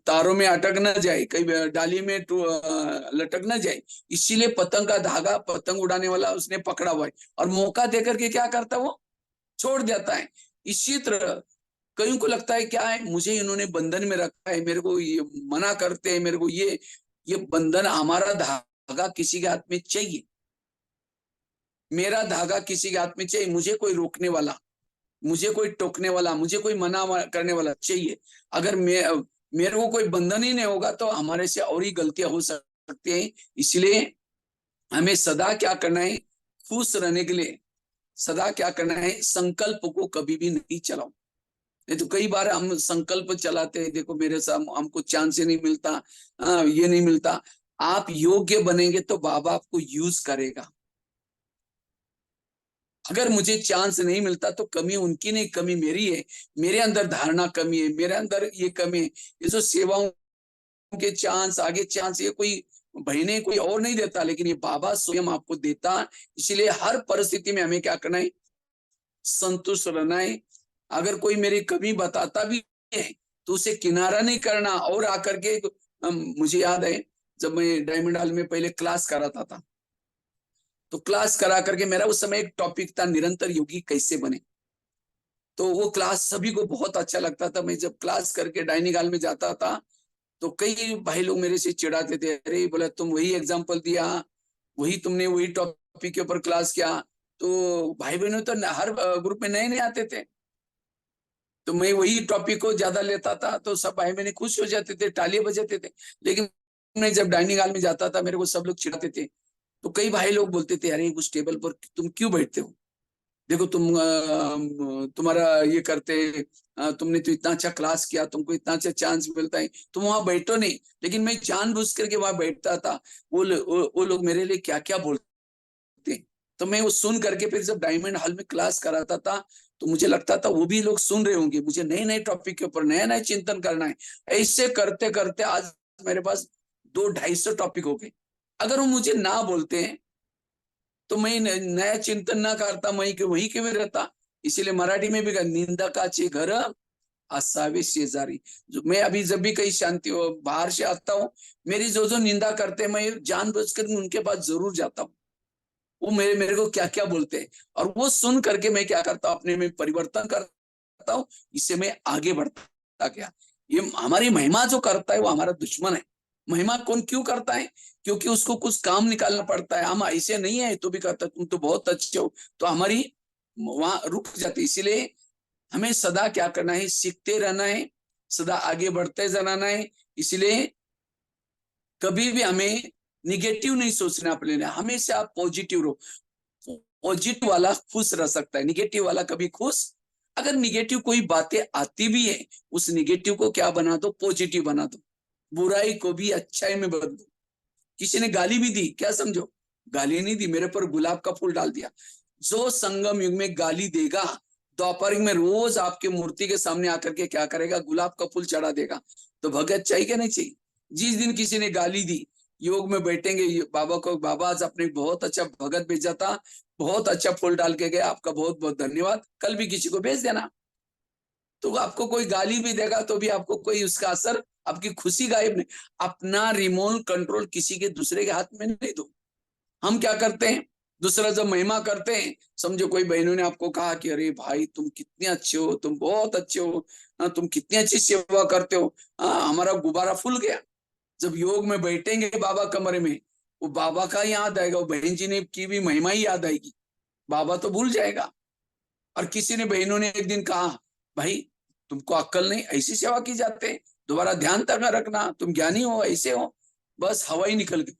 तारों में अटक न जाए, कहीं डाली में लटक न जाए। इसीलिए पतंग का धागा पतंग उड़ाने वाला उसने पकड़ा हुआ है, और मौका देकर के क्या करता है, वो छोड़ देता है। इसी तरह कईयों को लगता है क्या है, मुझे इन्होंने बंधन में रखा है, मेरे को ये मना करते हैं, मेरे को ये बंधन, हमारा धागा किसी के हाथ में चाहिए, मेरा धागा किसी के हाथ में चाहिए, मुझे कोई रोकने वाला, मुझे कोई टोकने वाला, मुझे कोई मना करने वाला चाहिए। अगर मेरे को कोई बंधन ही नहीं होगा, तो हमारे से और ही गलतियां हो सकती हैं। इसलिए हमें सदा क्या करना है, खुश रहने के लिए सदा क्या करना है, संकल्प को कभी भी नहीं चलाओ। नहीं तो कई बार हम संकल्प चलाते हैं, देखो मेरे साथ हमको चांस ही नहीं मिलता, ये नहीं मिलता। आप योग्य बनेंगे तो बाबा आपको यूज करेगा। अगर मुझे चांस नहीं मिलता तो कमी उनकी नहीं, कमी मेरी है, मेरे अंदर धारणा कमी है, मेरे अंदर ये कमी है। ये जो सेवाओं के चांस, आगे चांस, ये कोई बहने कोई और नहीं देता, लेकिन ये बाबा स्वयं आपको देता। इसलिए हर परिस्थिति में हमें क्या करना है, संतुष्ट रहना है। अगर कोई मेरी कमी बताता भी है, तो उसे किनारा नहीं करना, और आकर के मुझे याद है, जब मैं डायमंड हॉल में पहले क्लास कराता था, तो क्लास करा करके मेरा उस समय एक टॉपिक था, निरंतर योगी कैसे बने। तो वो क्लास सभी को बहुत अच्छा लगता था। मैं जब क्लास करके डाइनिंग हॉल में जाता था, तो कई भाई लोग मेरे से चिढ़ाते थे, अरे बोला तुम वही एग्जाम्पल दिया, वही तुमने वही टॉपिक के ऊपर क्लास किया। तो भाई बहनों तो हर ग्रुप में नए नए आते थे, तो मैं वही टॉपिक को ज्यादा लेता था, तो सब भाई बहन खुश हो जाते थे, तालियां बजाते थे। लेकिन मैं जब डाइनिंग हॉल में जाता था, मेरे को सब लोग चिढ़ाते थे। तो कई भाई लोग बोलते थे, अरे उस टेबल पर तुम क्यों बैठते हो, देखो तुम तुम्हारा ये करते, तुमने तो इतना अच्छा क्लास किया, तुमको इतना अच्छा चांस मिलता है, तुम वहां बैठो नहीं। लेकिन मैं जानबूझ करके वहां बैठता था। वो लोग मेरे लिए क्या क्या बोलते, तो मैं वो सुन करके फिर जब डायमंड हॉल में क्लास कराता था, तो मुझे लगता था वो भी लोग सुन रहे होंगे, मुझे नए नए टॉपिक के ऊपर नया नया चिंतन करना है। ऐसे करते करते आज मेरे पास 200-250 टॉपिक हो गए। अगर वो मुझे ना बोलते हैं, तो मैं नया चिंतन ना करता, वही के में रहता। इसीलिए मराठी में भी कहा, निंदकाचे घर असावे शेजारी। जो मैं अभी जब भी कहीं शांति बाहर से आता हूँ, मेरी जो जो निंदा करते हैं, मैं जानबूझकर उनके पास जरूर जाता हूँ, वो मेरे मेरे को क्या क्या बोलते हैं, और वो सुन करके मैं क्या करता हूँ, अपने में परिवर्तन करता हूँ। इससे मैं आगे बढ़ता गया। ये हमारी महिमा जो करता है, वो हमारा दुश्मन है। महिमा कौन क्यों करता है, क्योंकि उसको कुछ काम निकालना पड़ता है। हम ऐसे नहीं है तो भी कहता तुम तो बहुत अच्छे हो, तो हमारी वहां रुक जाती। इसीलिए हमें सदा क्या करना है, सीखते रहना है, सदा आगे बढ़ते जाना है। इसलिए कभी भी हमें निगेटिव नहीं सोचना अपने, हमेशा आप पॉजिटिव रहो। पॉजिटिव वाला खुश रह सकता है, निगेटिव वाला कभी खुश अगर निगेटिव कोई बातें आती भी है, उस निगेटिव को क्या बना दो, पॉजिटिव बना दो। बुराई को भी अच्छाई में बदल दो। किसी ने गाली भी दी, क्या समझो, गाली नहीं दी, मेरे पर गुलाब का फूल डाल दिया। जो संगम युग में गाली देगा, द्वापर युग में रोज आपके मूर्ति के सामने आकर के क्या करेगा, गुलाब का फूल चढ़ा देगा। तो भगत चाहिए क्या नहीं चाहिए? जिस दिन किसी ने गाली दी, योग में बैठेंगे बाबा को, बाबा आज अपने बहुत अच्छा भगत भेजा था, बहुत अच्छा फूल डाल के गया, आपका बहुत बहुत धन्यवाद, कल भी किसी को भेज देना। तो आपको कोई गाली भी देगा तो भी आपको कोई उसका असर, आपकी खुशी गायब नहीं। अपना रिमोट कंट्रोल किसी के दूसरे के हाथ में नहीं दो। हम क्या करते हैं, दूसरा जब महिमा करते हैं, समझो कोई बहनों ने आपको कहा कि अरे भाई तुम कितने अच्छे हो, तुम बहुत अच्छे हो, तुम कितनी अच्छी सेवा करते हो, हमारा गुब्बारा फूल गया। जब योग में बैठेंगे बाबा कमरे में, वो बाबा का याद आएगा, वो बहन जी ने की भी महिमा ही याद आएगी, बाबा तो भूल जाएगा। और किसी ने, बहनों ने एक दिन कहा, भाई तुमको अक्ल नहीं, ऐसी सेवा की जाते, दोबारा ध्यान तक रखना, तुम ज्ञानी हो, ऐसे हो, बस हवा ही निकल गई,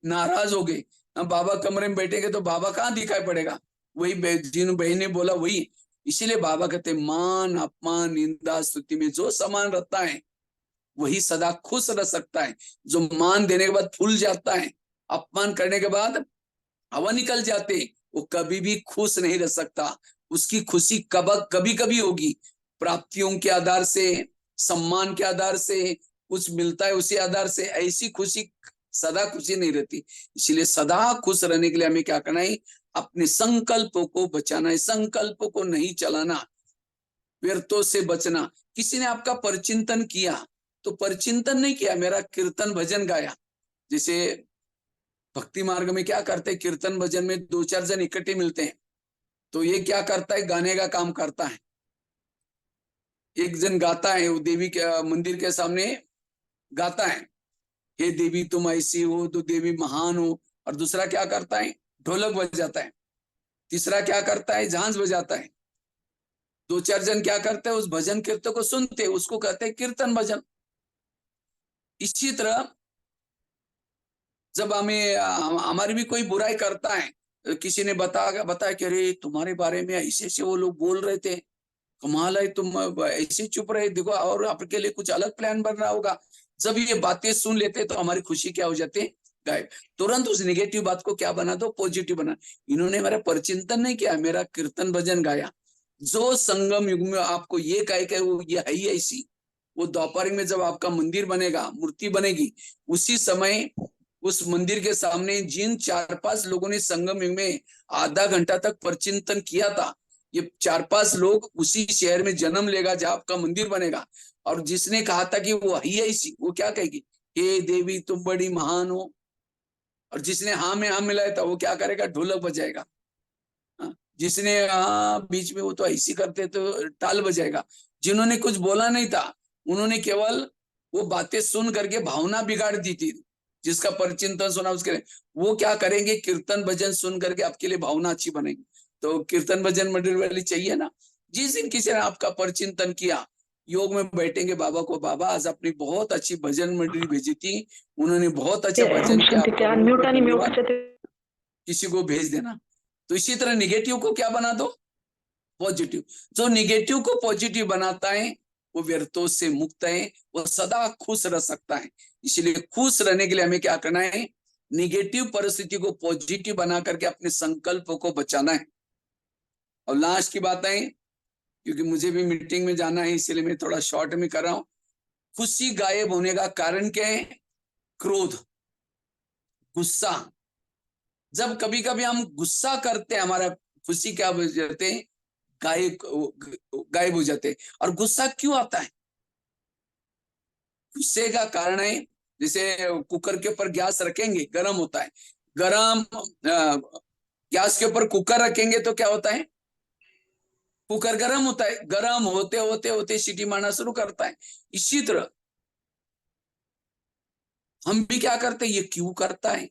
नाराज हो गए। हम बाबा कमरे में बैठेंगे तो बाबा कहाँ दिखाई पड़ेगा, वही जिन बहन ने बोला वही। इसीलिए बाबा कहते मान अपमान निंदा स्तुति में जो समान रहता है वही सदा खुश रह सकता है। जो मान देने के बाद फूल जाता है, अपमान करने के बाद हवा निकल जाते, वो कभी भी खुश नहीं रह सकता। उसकी खुशी कभी कभी होगी, प्राप्तियों के आधार से, सम्मान के आधार से, कुछ मिलता है उसी आधार से, ऐसी खुशी सदा खुशी नहीं रहती। इसलिए सदा खुश रहने के लिए हमें क्या करना है, अपने संकल्पों को बचाना है, संकल्प को नहीं चलाना, व्यर्थों से बचना। किसी ने आपका परचिंतन किया तो परचिंतन नहीं किया, मेरा कीर्तन भजन गाया। जैसे भक्ति मार्ग में क्या करते हैं, कीर्तन भजन में दो चार जन इकट्ठे मिलते हैं, तो ये क्या करता है, गाने का काम करता है। एक जन गाता है, वो देवी के मंदिर के सामने गाता है, हे देवी तुम ऐसी हो, तो देवी महान हो। और दूसरा क्या करता है, ढोलक बजाता है। तीसरा क्या करता है, झांझ बजाता है। दो चार जन क्या करते हैं, उस भजन कीर्तन को सुनते हैं, उसको कहते हैं कीर्तन भजन। इसी तरह जब हमें हमारी भी कोई बुराई करता है, किसी ने बताया कि अरे तुम्हारे बारे में ऐसे ऐसे वो लोग बोल रहे थे, कमाल है, तुम ऐसे चुप रहे, देखो और आपके लिए कुछ अलग प्लान बन रहा होगा। जब ये बातें सुन लेते तो हमारी खुशी क्या हो जाती है, गायब। तुरंत उस नेगेटिव बात को क्या बना दो, पॉजिटिव बना। इन्होंने मेरा परचिंतन नहीं किया, मेरा कीर्तन भजन गाया। जो संगम युग में आपको ये कहे वो ये है ही ऐसी, वो द्वापर में जब आपका मंदिर बनेगा, मूर्ति बनेगी, उसी समय उस मंदिर के सामने जिन चार पांच लोगों ने संगम युग में आधा घंटा तक परचिंतन किया था, ये चार पांच लोग उसी शहर में जन्म लेगा जहां आपका मंदिर बनेगा। और जिसने कहा था कि वो ही है इसी, वो क्या कहेगी, हे देवी तुम बड़ी महान हो। और जिसने हाँ में हाँ मिलाया था वो क्या करेगा, ढोलक बजाएगा। हाँ, जिसने हाँ बीच में वो तो ऐसी करते तो ताल बजाएगा। जिन्होंने कुछ बोला नहीं था, उन्होंने केवल वो बातें सुन करके भावना बिगाड़ दी थी। जिसका परचिंतन सुना उसके लिए वो क्या करेंगे, कीर्तन भजन सुन करके आपके लिए भावना अच्छी बनेगी। तो कीर्तन भजन मंडल वाली चाहिए ना। जिस दिन किसी ने आपका परचिंतन किया, योग में बैठेंगे बाबा को, बाबा आज अपनी बहुत अच्छी भजन मंडली भेजी थी, उन्होंने बहुत अच्छा भजन किया, आपका बहुत बहुत धन्यवाद, किसी को भेज देना। तो इसी तरह निगेटिव को क्या बना दो, पॉजिटिव। जो निगेटिव को पॉजिटिव बनाता है वो व्यर्थों से मुक्त है, वो सदा खुश रह सकता है। इसलिए खुश रहने के लिए हमें क्या करना है, निगेटिव परिस्थिति को पॉजिटिव बना करके अपने संकल्प को बचाना है। और लास्ट की बात है, क्योंकि मुझे भी मीटिंग में जाना है इसलिए मैं थोड़ा शॉर्ट में कर रहा हूं। खुशी गायब होने का कारण क्या है, क्रोध, गुस्सा। जब कभी कभी हम गुस्सा करते हैं, हमारा खुशी क्या हो जाते हैं, गायब हो जाते हैं। और गुस्सा क्यों आता है, गुस्से का कारण है, जैसे कुकर के ऊपर गैस रखेंगे, गर्म होता है, गर्म गैस के ऊपर कुकर रखेंगे तो क्या होता है, कुकर गर्म होता है, गर्म होते होते होते सीटी मारना शुरू करता है। इसी तरह हम भी क्या करते हैं, ये क्यों करता है,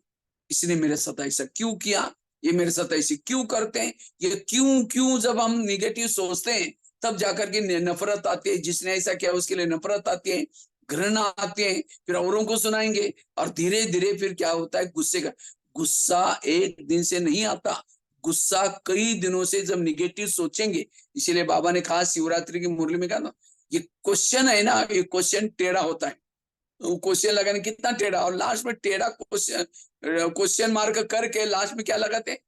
इसने मेरे साथ ऐसा क्यों किया, ये मेरे साथ ऐसी क्यों करते हैं, ये क्यों क्यों। जब हम निगेटिव सोचते हैं तब जाकर के नफरत आती है, जिसने ऐसा किया उसके लिए नफरत आती है, घृणा आती है, फिर औरों को सुनाएंगे। और धीरे धीरे फिर क्या होता है, गुस्से का, गुस्सा एक दिन से नहीं आता, गुस्सा कई दिनों से जब निगेटिव सोचेंगे, इसीलिए बाबा ने कहा शिवरात्रि की मुरली में कहा ना, ये क्वेश्चन है ना, ये क्वेश्चन टेढ़ा होता है। वो क्वेश्चन लगाने कितना टेढ़ा, और लास्ट में टेढ़ा क्वेश्चन मार्क करके लास्ट में क्या लगाते,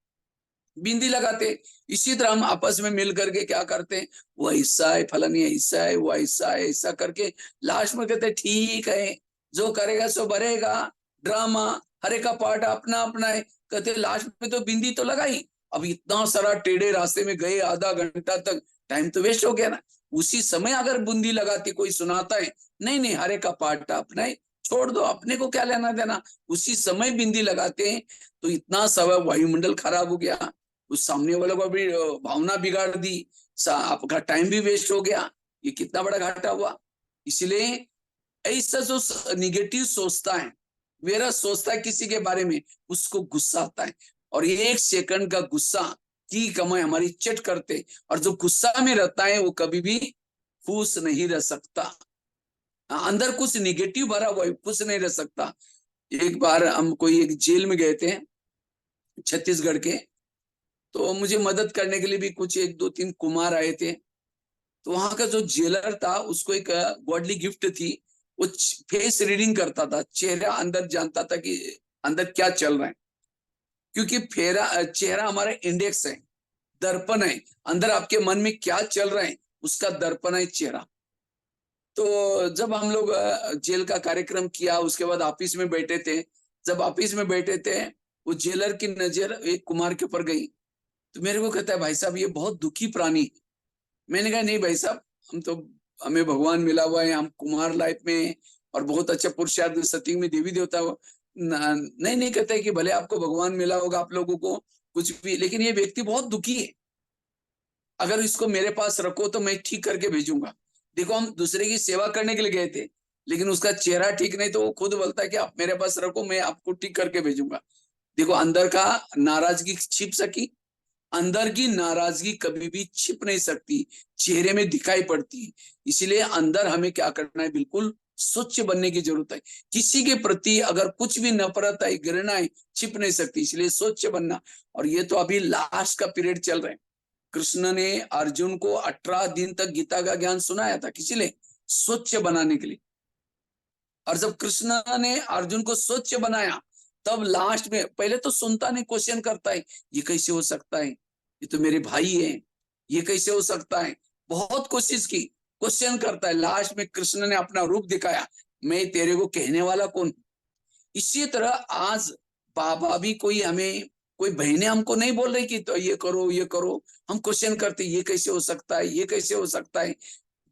बिंदी लगाते। इसी तरह हम आपस में मिल करके क्या करते हैं, वो ऐसा है, फलानी ऐसा है, वो ऐसा है, ऐसा करके लास्ट में कहते ठीक है, जो करेगा सो भरेगा, ड्रामा, हर एक का पार्ट अपना अपना है। कहते लास्ट में तो बिंदी तो लगाई, अब इतना सारा टेढ़े रास्ते में गए, आधा घंटा तक टाइम तो वेस्ट हो गया ना। उसी समय अगर बूंदी लगाती, कोई सुनाता है, नहीं नहीं हर एक का पार्ट अपना है, छोड़ दो, अपने को क्या लेना देना, उसी समय बिंदी लगाते हैं, तो इतना सब वायुमंडल खराब हो गया, उस सामने वाले को भी भावना बिगाड़ दी, आपका टाइम भी वेस्ट हो गया, ये कितना बड़ा घाटा हुआ। इसलिए ऐसा जो निगेटिव सोचता है, मेरा सोचता है किसी के बारे में, उसको गुस्सा आता है, और ये 1 सेकंड का गुस्सा की कमाई हमारी चट करते, और जो गुस्सा में रहता है वो कभी भी खुश नहीं रह सकता। अंदर कुछ निगेटिव भरा हुआ है, खुश नहीं रह सकता। एक बार हम कोई एक जेल में गए थे छत्तीसगढ़ के, तो मुझे मदद करने के लिए भी कुछ 1 2 3 कुमार आए थे। तो वहां का जो जेलर था उसको एक गॉडली गिफ्ट थी, वो फेस रीडिंग करता था, चेहरा अंदर जानता था कि अंदर क्या चल रहा है, क्योंकि चेहरा हमारा इंडेक्स है, दर्पण है, अंदर आपके मन में क्या चल रहा है उसका दर्पण है चेहरा। तो जब हम लोग जेल का कार्यक्रम किया, उसके बाद ऑफिस में बैठे थे, जब ऑफिस में बैठे थे, वो जेलर की नजर एक कुमार के ऊपर गई, तो मेरे को कहता है भाई साहब ये बहुत दुखी प्राणी है। मैंने कहा नहीं भाई साहब, हम तो, हमें भगवान मिला हुआ है, हम कुमार लाइफ में, और बहुत अच्छा पुरुषार्थ सत्युग में देवी देवता हो, नहीं नहीं कहता है कि भले आपको भगवान मिला होगा, आप लोगों को कुछ भी, लेकिन ये व्यक्ति बहुत दुखी है, अगर इसको मेरे पास रखो तो मैं ठीक करके भेजूंगा। देखो हम दूसरे की सेवा करने के लिए गए थे, लेकिन उसका चेहरा ठीक नहीं, तो वो खुद बोलता है कि आप मेरे पास रखो, मैं आपको ठीक करके भेजूंगा। देखो अंदर का नाराजगी छिप सकी, अंदर की नाराजगी कभी भी छिप नहीं सकती, चेहरे में दिखाई पड़ती है। इसलिए अंदर हमें क्या करना है, बिल्कुल स्वच्छ बनने की जरूरत है। किसी के प्रति अगर कुछ भी नफरत है, घृणा है, छिप नहीं सकती, इसलिए स्वच्छ बनना। और ये तो अभी लास्ट का पीरियड चल रहा है। कृष्ण ने अर्जुन को 18 दिन तक गीता का ज्ञान सुनाया था, किसी लिए, स्वच्छ बनाने के लिए। और जब कृष्ण ने अर्जुन को स्वच्छ बनाया, तब लास्ट में, पहले तो सुनता नहीं, क्वेश्चन करता है, ये कैसे हो सकता है, ये तो मेरे भाई है, ये कैसे हो सकता है, बहुत कोशिश की, क्वेश्चन करता है। लास्ट में कृष्ण ने अपना रूप दिखाया, मैं तेरे को कहने वाला कौन। इसी तरह आज बाबा भी कोई हमें, कोई बहनें हमको नहीं बोल रही कि तो ये करो ये करो, हम क्वेश्चन करते ये कैसे हो सकता है, ये कैसे हो सकता है।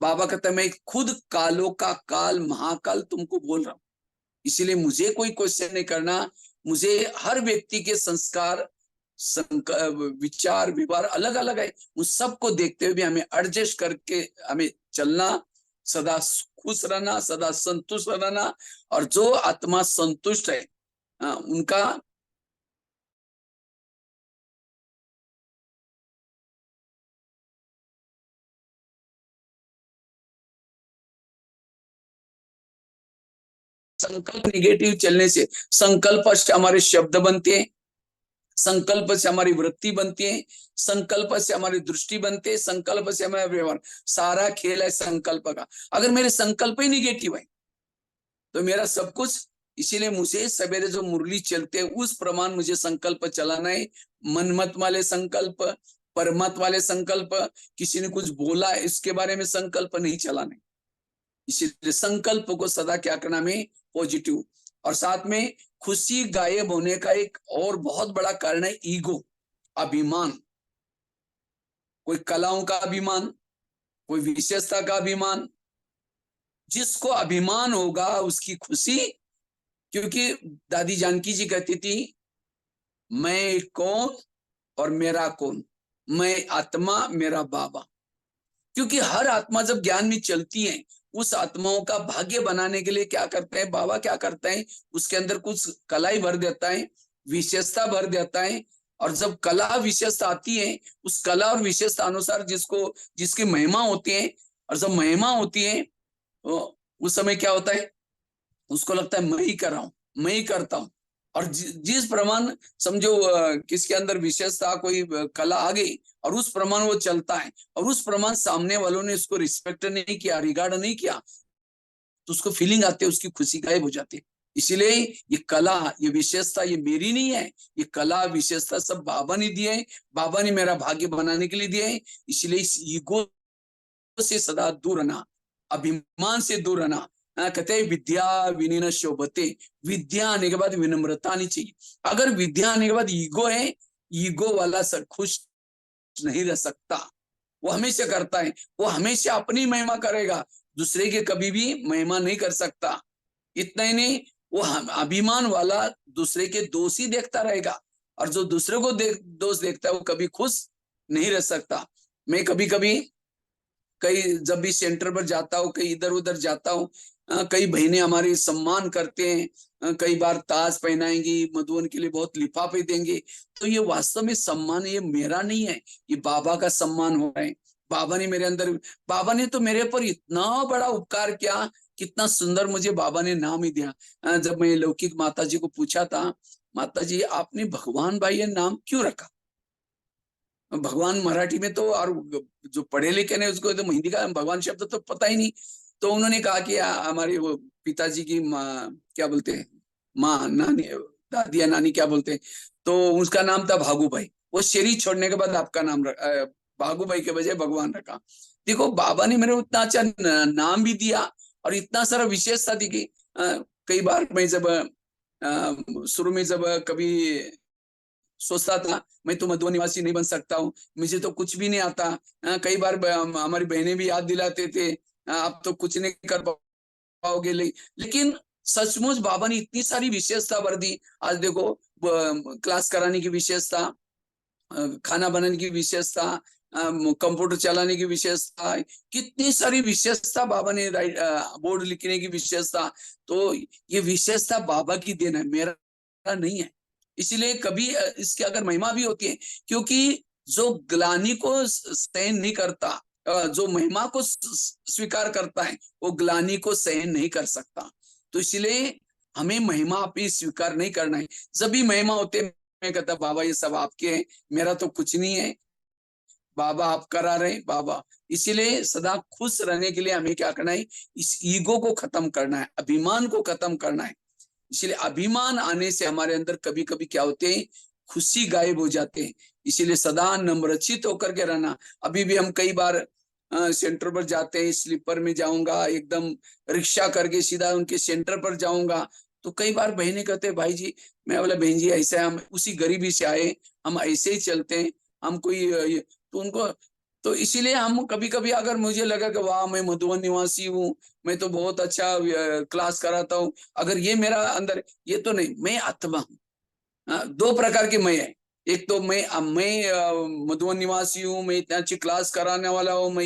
बाबा कहता है मैं खुद कालों का काल महाकाल तुमको बोल रहा हूं, इसीलिए मुझे कोई क्वेश्चन नहीं करना। मुझे हर व्यक्ति के संस्कार, विचार व्यवहार अलग अलग है, उस सबको देखते हुए भी हमें एडजस्ट करके हमें चलना, सदा खुश रहना, सदा संतुष्ट रहना। और जो आत्मा संतुष्ट है, उनका संकल्प निगेटिव चलने से, संकल्प से हमारे शब्द बनते हैं, संकल्प से हमारी वृत्ति बनती है, संकल्प से हमारी दृष्टि बनती है, संकल्प से हमारा व्यवहार, सारा खेल है संकल्प का। अगर मेरे संकल्प ही निगेटिव है तो मेरा सब कुछ, इसीलिए मुझे सवेरे जो मुरली चलते हैं उस प्रमाण मुझे संकल्प चलाना है। मनमत वाले संकल्प, परमत वाले संकल्प, किसी ने कुछ बोला इसके बारे में संकल्प नहीं चलाना है। इसीलिए संकल्प को सदा क्या करना में, पॉजिटिव। और साथ में खुशी गायब होने का एक और बहुत बड़ा कारण है ईगो, अभिमान। कोई कलाओं का अभिमान, कोई विशेषता का अभिमान, जिसको अभिमान होगा उसकी खुशी। क्योंकि दादी जानकी जी कहती थी, मैं कौन और मेरा कौन, मैं आत्मा मेरा बाबा। क्योंकि हर आत्मा जब ज्ञान में चलती है, उस आत्माओं का भाग्य बनाने के लिए क्या करते हैं बाबा, क्या करते हैं, उसके अंदर कुछ कलाई भर देता है, विशेषता भर देता है। और जब कला विशेषता आती है, उस कला और विशेषता अनुसार जिसको, जिसकी महिमा होती है, और जब महिमा होती है तो उस समय क्या होता है, उसको लगता है मैं ही कर रहा हूं, मैं ही करता हूं। और जिस प्रमाण समझो किसके अंदर विशेषता कोई कला आ गई और उस प्रमाण वो चलता है और उस प्रमाण सामने वालों ने उसको रिस्पेक्ट नहीं किया, रिगार्ड नहीं किया, तो उसको फीलिंग आती है, उसकी खुशी गायब हो जाती है। इसीलिए ये कला, ये विशेषता ये मेरी नहीं है, ये कला विशेषता सब बाबा ने दिए है, बाबा ने मेरा भाग्य बनाने के लिए दिए है। इसलिए इस ईगो से सदा दूर रहना, अभिमान से दूर रहना। कहते हैं विद्या विनय शोभते, विद्या आने के बाद विनम्रता आनी चाहिए। अगर विद्या आने के बाद ईगो है, ईगो वाला सब खुश नहीं रह सकता। वो हमेशा करता है, वो हमेशा अपनी महिमा करेगा, दूसरे के कभी भी महिमा नहीं कर सकता। इतना ही नहीं, वो अभिमान वाला दूसरे के दोष ही देखता रहेगा, और जो दूसरे को दोष देखता है वो कभी खुश नहीं रह सकता। मैं कभी कभी कई जब भी सेंटर पर जाता हूँ, कई इधर उधर जाता हूँ, कई बहनें हमारी सम्मान करते हैं, कई बार ताज पहनाएंगी, मधुवन के लिए बहुत लिफाफे देंगे, तो ये वास्तव में सम्मान ये मेरा नहीं है, ये बाबा का सम्मान हो रहा है। बाबा ने मेरे अंदर, बाबा ने तो मेरे पर इतना बड़ा उपकार किया, कितना सुंदर मुझे बाबा ने नाम ही दिया। जब मैं लौकिक माता जी को पूछा था, माता जी आपने भगवान भाई ये नाम क्यों रखा? भगवान मराठी में तो, और जो पढ़े लिखे ने उसको तो हिंदी का भगवान शब्द तो पता ही नहीं। तो उन्होंने कहा कि हमारी वो पिताजी की माँ, क्या बोलते हैं, माँ नानी, दादी या नानी क्या बोलते हैं, तो उसका नाम था भागू भाई। वो शरीर छोड़ने के बाद आपका नाम भागू भाई के बजाय भगवान रखा। देखो बाबा ने मेरे उतना अच्छा नाम भी दिया और इतना सारा विशेषता दी कि कई बार मैं जब शुरू में जब कभी सोचता था मैं तो मधुबन निवासी नहीं बन सकता हूँ, मुझे तो कुछ भी नहीं आता। कई बार हमारी बहनें भी याद दिलाते थे, आप तो कुछ नहीं कर पाओगे। लेकिन सचमुच बाबा ने इतनी सारी विशेषता भर दी। आज देखो क्लास कराने की विशेषता, खाना बनाने की विशेषता, कंप्यूटर चलाने की विशेषता, कितनी सारी विशेषता बाबा ने बोर्ड लिखने की विशेषता। तो ये विशेषता बाबा की देन है, मेरा नहीं है। इसीलिए कभी इसकी अगर महिमा भी होती है, क्योंकि जो ग्लानि को सहन नहीं करता, जो महिमा को स्वीकार करता है, वो ग्लानि को सहन नहीं कर सकता। तो इसलिए हमें महिमा अपनी स्वीकार नहीं करना है। जब भी महिमा होते, मैं कहता बाबा ये सब आपके हैं, मेरा तो कुछ नहीं है, बाबा आप करा रहे बाबा। इसीलिए सदा खुश रहने के लिए हमें क्या करना है, इस ईगो को खत्म करना है, अभिमान को खत्म करना है। इसलिए अभिमान आने से हमारे अंदर कभी कभी क्या होते हैं, खुशी गायब हो जाते हैं। इसीलिए सदा नम्रचित होकर के रहना। अभी भी हम कई बार सेंटर पर जाते हैं, स्लीपर में जाऊंगा, एकदम रिक्शा करके सीधा उनके सेंटर पर जाऊंगा, तो कई बार बहनें कहते हैं भाई जी, मैं बोला बहन जी ऐसा है, हम उसी गरीबी से आए, हम ऐसे ही चलते हैं, हम कोई तो उनको, तो इसीलिए हम कभी कभी अगर मुझे लगा कि वाह मैं मधुबन निवासी हूँ, मैं तो बहुत अच्छा क्लास कराता हूँ, अगर ये मेरा अंदर, ये तो नहीं, मैं आत्मा हूँ। दो प्रकार की मैं है। एक तो मैं मधुबन निवासी हूँ, मैं इतना अच्छी क्लास कराने वाला हूँ, मैं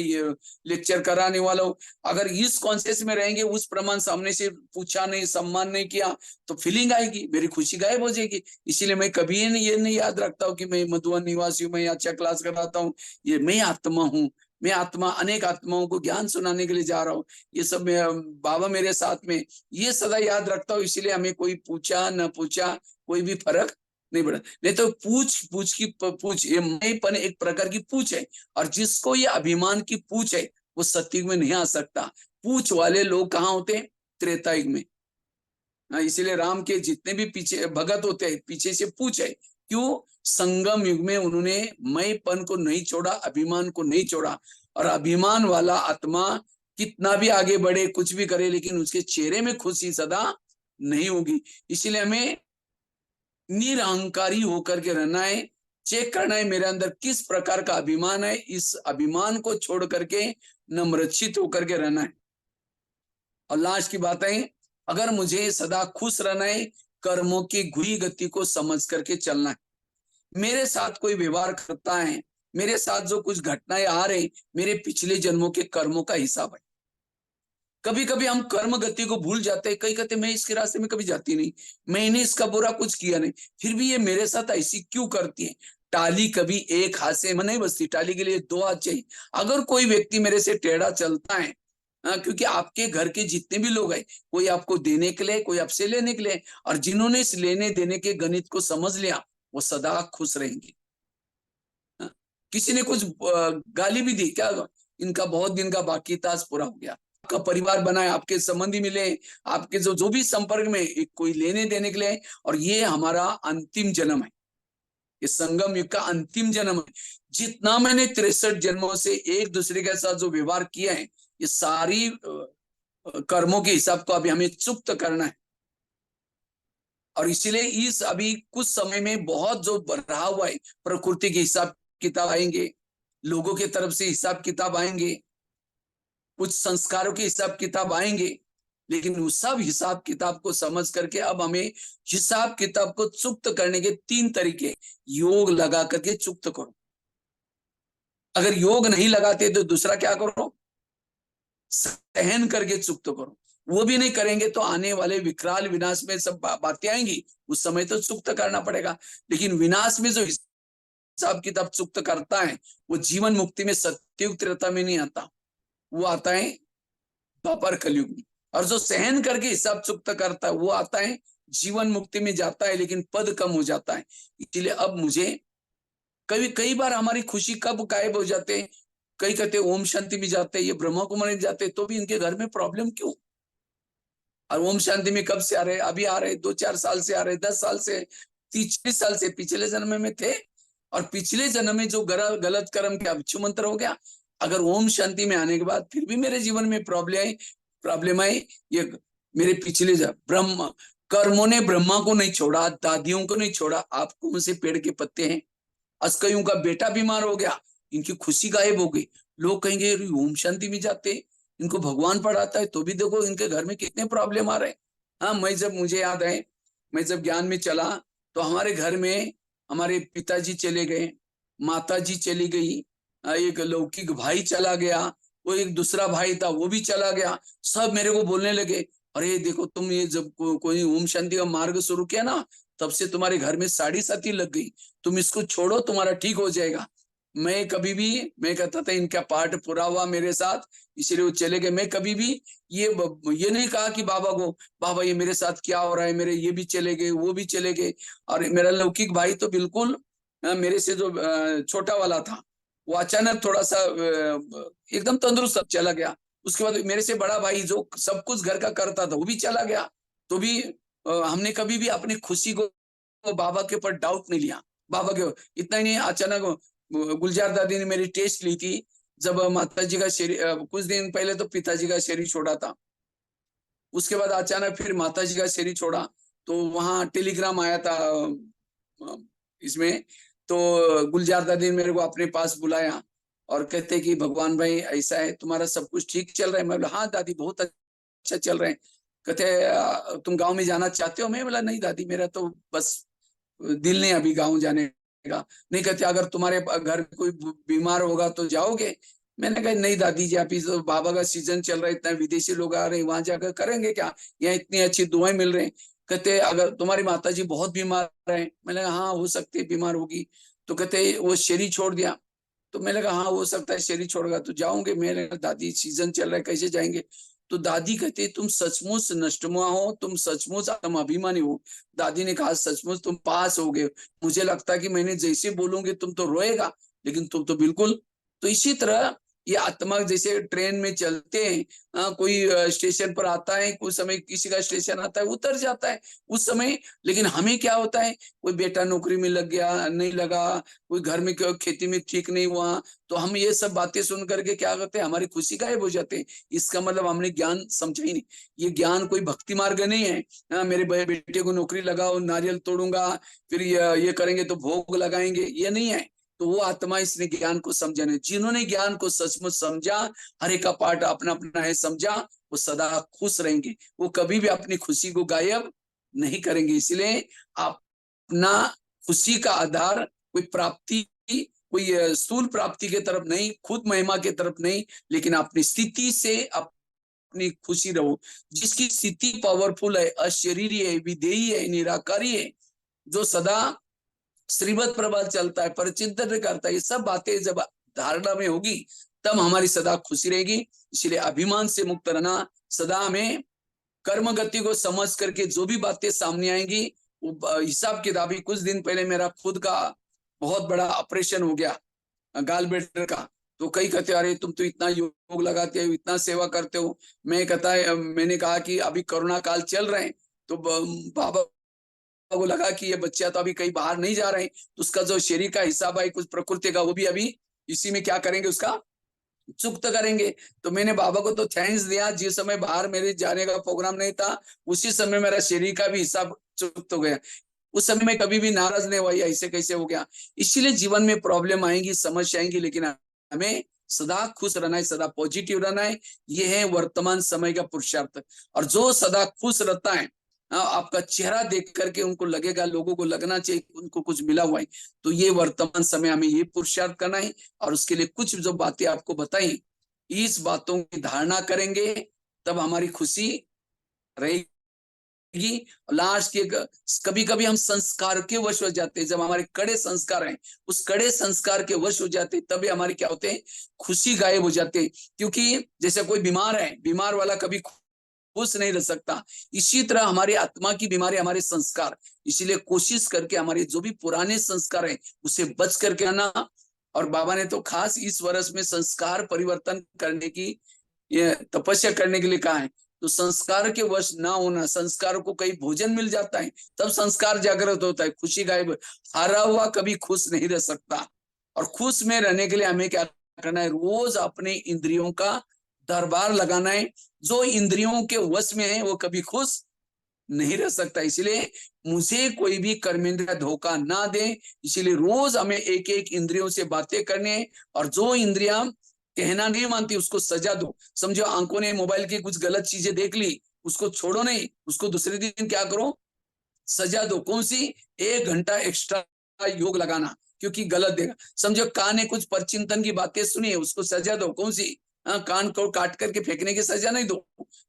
लेक्चर कराने वाला हूँ। अगर इस कॉन्शियस में रहेंगे, उस प्रमाण सामने से पूछा नहीं, सम्मान नहीं किया, तो फीलिंग आएगी, मेरी खुशी गायब हो जाएगी। इसीलिए मैं कभी ये नहीं याद रखता हूँ कि मैं मधुबन निवासी हूँ, मैं अच्छा क्लास कराता हूँ। ये मैं आत्मा हूँ, मैं आत्मा अनेक आत्माओं को ज्ञान सुनाने के लिए जा रहा हूँ। ये सब बाबा मेरे साथ में, ये सदा याद रखता हूँ। इसीलिए हमें कोई पूछा न पूछा कोई भी फर्क नहीं पड़ा। नहीं तो पूछ ये मैंपन एक प्रकार की पूछ है, और जिसको ये अभिमान की पूछ है वो सतयुग में नहीं आ सकता। पूछ वाले लोग कहाँ होते हैं, त्रेता युग में। इसीलिए राम के जितने भी पीछे भगत होते हैं, पीछे से पूछ है। क्यों? संगम युग में उन्होंने मैंपन को नहीं छोड़ा, अभिमान को नहीं छोड़ा। और अभिमान वाला आत्मा कितना भी आगे बढ़े, कुछ भी करे, लेकिन उसके चेहरे में खुशी सदा नहीं होगी। इसीलिए हमें निरहंकारी होकर के रहना है, चेक करना है मेरे अंदर किस प्रकार का अभिमान है, इस अभिमान को छोड़ करके नम्रचित होकर के रहना है। और लास्ट की बात है, अगर मुझे सदा खुश रहना है, कर्मों की घुरी गति को समझ करके चलना है। मेरे साथ कोई व्यवहार करता है, मेरे साथ जो कुछ घटनाएं आ रही, मेरे पिछले जन्मों के कर्मों का हिसाब है। कभी कभी हम कर्म गति को भूल जाते हैं, कई कहते मैं इसके रास्ते में कभी जाती नहीं, मैंने इसका बुरा कुछ किया नहीं, फिर भी ये मेरे साथ ऐसी क्यों करती है। टाली कभी एक हाथ से नहीं बसती, टाली के लिए दो हाथ चाहिए। अगर कोई व्यक्ति मेरे से टेढ़ा चलता है, हाँ, क्योंकि आपके घर के जितने भी लोग हैं, कोई आपको देने के लिए, कोई आपसे लेने के लिए, और जिन्होंने इस लेने देने के गणित को समझ लिया वो सदा खुश रहेंगे। हाँ, किसी ने कुछ गाली भी दी, क्या इनका बहुत दिन का बाकी था, आज पूरा हो गया। आपका परिवार बना है, आपके संबंधी मिले, आपके जो जो भी संपर्क में कोई लेने देने के लिए, और ये हमारा अंतिम जन्म है, ये संगम युग का अंतिम जन्म है। जितना मैंने 63 जन्मों से एक दूसरे के साथ जो व्यवहार किया है, ये सारी कर्मों के हिसाब को अभी हमें चुक्त करना है। और इसीलिए इस अभी कुछ समय में बहुत जो बढ़ा हुआ है, प्रकृति के हिसाब किताब आएंगे, लोगों की तरफ से हिसाब किताब आएंगे, कुछ संस्कारों के हिसाब किताब आएंगे, लेकिन उस सब हिसाब किताब को समझ करके अब हमें हिसाब किताब को चुक्त करने के 3 तरीके, योग लगा करके चुक्त करो। अगर योग नहीं लगाते तो दूसरा क्या करो, सहन करके चुक्त करो। वो भी नहीं करेंगे तो आने वाले विकराल विनाश में सब बातें आएंगी, उस समय तो चुक्त करना पड़ेगा। लेकिन विनाश में जो हिसाब किताब चुक्त करता है, वो जीवन मुक्ति में सत्युग त्रेता में नहीं आता, वो आता है द्वापर कलयुग में। और जो सहन करके हिसाब चुक्त करता है, वो आता है जीवन मुक्ति में जाता है, लेकिन पद कम हो जाता है। इसलिए अब मुझे कई बार हमारी खुशी कब गायब हो जाते हैं, कई कहते ओम शांति भी जाते हैं, ये ब्रह्मा कुमारी जाते हैं, तो भी इनके घर में प्रॉब्लम क्यों? और ओम शांति में कब से आ रहे, अभी आ रहे, 2-4 साल से आ रहे, 10 साल से, 30-40 साल से, पिछले जन्म में थे। और पिछले जन्म में जो गलत कर्म के अभिक्षु मंत्र हो गया, अगर ओम शांति में आने के बाद फिर भी मेरे जीवन में प्रॉब्लम आई, ये मेरे पिछले ब्रह्म कर्मों ने ब्रह्मा को नहीं छोड़ा, दादियों को नहीं छोड़ा, आप कौन से पेड़ के पत्ते हैं? अस्कयों का बेटा बीमार हो गया, इनकी खुशी गायब हो गई। लोग कहेंगे ओम शांति में जाते, इनको भगवान पढ़ाता है, तो भी देखो इनके घर में कितने प्रॉब्लम आ रहे हैं। हाँ, मुझे याद है, मैं जब ज्ञान में चला तो हमारे घर में हमारे पिताजी चले गए, माता जी चली गई, एक लौकिक भाई चला गया, वो एक दूसरा भाई था वो भी चला गया। सब मेरे को बोलने लगे, अरे देखो तुम ये जब कोई ओम शांति का मार्ग शुरू किया ना, तब से तुम्हारे घर में साड़ी साथी लग गई, तुम इसको छोड़ो, तुम्हारा ठीक हो जाएगा। मैं कहता था इनका पाठ पूरा हुआ मेरे साथ, इसलिए वो चले गए। मैं कभी भी ये नहीं कहा कि बाबा को, बाबा ये मेरे साथ क्या हो रहा है, मेरे ये भी चले गए, वो भी चले गए। और मेरा लौकिक भाई तो बिल्कुल मेरे से जो छोटा वाला था, वो अचानक थोड़ा सा एकदम तंदुरुस्त चला गया। उसके बाद मेरे से बड़ा भाई जो सब कुछ घर का करता था, वो भी चला गया। तो भी हमने कभी भी अपनी खुशी को बाबा के ऊपर डाउट नहीं लिया। बाबा के इतना ही नहीं, अचानक गुलजार दादी ने मेरी टेस्ट ली थी, जब माता जी का शरीर, कुछ दिन पहले तो पिताजी का शरीर छोड़ा था, उसके बाद अचानक फिर माता जी का शरीर छोड़ा, तो वहां टेलीग्राम आया था इसमें। तो गुलजार दादी ने मेरे को अपने पास बुलाया और कहते कि भगवान भाई ऐसा है, तुम्हारा सब कुछ ठीक चल रहा है? मैं बोला हाँ दादी बहुत अच्छा चल रहे हैं। कहते तुम गांव में जाना चाहते हो? मैं बोला नहीं दादी, मेरा तो बस दिल नहीं अभी गाँव जाने का। नहीं, कहते अगर तुम्हारे घर में कोई बीमार होगा तो जाओगे? मैंने कहा नहीं दादी जी, आप तो बाबा का सीजन चल रहा है, इतना विदेशी लोग आ रहे हैं, वहां जाकर करेंगे क्या, यहाँ इतनी अच्छी दुआएं मिल रही हैं। कहते अगर तुम्हारी माता जी बहुत बीमार है? मैंने कहा हाँ हो सकती है बीमार होगी। तो कहते वो शरीर छोड़ दिया? तो मैंने कहा हाँ हो सकता है शरीर छोड़ेगा तो जाऊंगे। मैंने कहा दादी सीजन चल रहा है कैसे जाएंगे? तो दादी कहते तुम सचमुच नष्टमुआ हो, तुम सचमुच आत्म अभिमानी हो। दादी ने कहा सचमुच तुम पास हो गए, मुझे लगता है कि मैंने जैसे बोलूंगी तुम तो रोएगा, लेकिन तुम तो बिल्कुल। तो इसी तरह ये आत्मा जैसे ट्रेन में चलते हैं, कोई स्टेशन पर आता है, कुछ समय किसी का स्टेशन आता है उतर जाता है उस समय। लेकिन हमें क्या होता है, कोई बेटा नौकरी में लग गया, नहीं लगा, कोई घर में खेती में ठीक नहीं हुआ, तो हम ये सब बातें सुन करके क्या करते हैं, हमारी खुशी गायब हो जाते हैं। इसका मतलब हमने ज्ञान समझा ही नहीं। ये ज्ञान कोई भक्ति मार्ग नहीं है। मेरे बेटे को नौकरी लगाओ, नारियल तोड़ूंगा, फिर ये करेंगे तो भोग लगाएंगे, ये नहीं है। तो वो आत्मा इसने ज्ञान को समझा नहीं। जिन्होंने ज्ञान को सचमुच समझा, हरे का पाठ अपना अपना है समझा, वो सदा खुश रहेंगे, वो कभी भी अपनी खुशी को गायब नहीं करेंगे। इसलिए अपना खुशी का आधार कोई प्राप्ति, कोई स्थूल प्राप्ति के तरफ नहीं, खुद महिमा के तरफ नहीं, लेकिन अपनी स्थिति से अपनी खुशी रहो। जिसकी स्थिति पावरफुल है, अशरीरी है, विधेयी है, निराकारी है, जो सदा श्रीमद प्रभात चलता है, पर चिंतन करता है, ये सब बातें जब धारणा में होगी तब हमारी सदा खुशी रहेगी। इसलिए अभिमान से मुक्त रहना, सदा हमें कर्म गति को समझ करके जो भी बातें सामने आएंगी वो हिसाब किताबी। कुछ दिन पहले मेरा खुद का बहुत बड़ा ऑपरेशन हो गया, गाल ब्लैडर का। तो कई कहते अरे तुम तो इतना योग लगाते हो, इतना सेवा करते हो। मैंने कहा कि अभी कोरोना काल चल रहे हैं, तो बाबा को लगा कि ये बच्चा तो अभी कहीं बाहर नहीं जा रहे हैं, तो उसका जो शरीर का हिसाब है कुछ प्रकृति का, वो भी अभी इसी में क्या करेंगे, उसका चुक्त करेंगे। तो मैंने बाबा को तो थैंक्स दिया, जिस समय बाहर मेरे जाने का प्रोग्राम नहीं था उसी समय मेरा शरीर का भी हिसाब चुक्त हो गया। उस समय मैं कभी भी नाराज नहीं हुआ, ऐसे कैसे हो गया। इसीलिए जीवन में प्रॉब्लम आएंगी, समस्या आएंगी, लेकिन हमें सदा खुश रहना है, सदा पॉजिटिव रहना है। ये है वर्तमान समय का पुरुषार्थ। और जो सदा खुश रहता है, आपका चेहरा देख करके उनको लगेगा, लोगों को लगना चाहिए उनको कुछ मिला हुआ है। तो ये वर्तमान समय हमें ये पुरुषार्थ करना है। और उसके लिए कुछ जो बातें आपको बताई, इस बातों की धारणा करेंगे तब हमारी खुशी रहेगी। लास्ट की कभी कभी हम संस्कार के वश हो जाते हैं, जब हमारे कड़े संस्कार हैं उस कड़े संस्कार के वश हो जाते हैं, तभी हमारी क्या होते हैं, खुशी गायब हो जाते हैं। क्योंकि जैसे कोई बीमार है, बीमार वाला कभी खुश नहीं रह सकता। इसी तरह हमारी आत्मा की बीमारी हमारे संस्कार। इसीलिए कोशिश करके हमारे जो भी पुराने संस्कार है उसे बच करके आना। और बाबा ने तो खास इस वर्ष में संस्कार परिवर्तन करने की, ये तपस्या करने के लिए कहा है। तो संस्कार के वश ना होना, संस्कार को कहीं भोजन मिल जाता है तब संस्कार जागृत होता है, खुशी गायब। हारा हुआ कभी खुश नहीं रह सकता। और खुश में रहने के लिए हमें क्या करना है, रोज अपने इंद्रियों का दरबार लगाना है। जो इंद्रियों के वश में है वो कभी खुश नहीं रह सकता। इसलिए मुझे कोई भी कर्मेंद्रिय धोखा ना दे। इसीलिए रोज हमें एक एक इंद्रियों से बातें करने, और जो इंद्रियां कहना नहीं मानती उसको सजा दो। समझो आंखों ने मोबाइल की कुछ गलत चीजें देख ली, उसको छोड़ो नहीं, उसको दूसरे दिन क्या करो, सजा दो। कौन सी, 1 घंटा एक्स्ट्रा योग लगाना, क्योंकि गलत देगा। समझो कान ने कुछ परचिंतन की बातें सुनी है, उसको सजा दो। कौन सी, कान को काट करके फेंकने की सजा नहीं दो,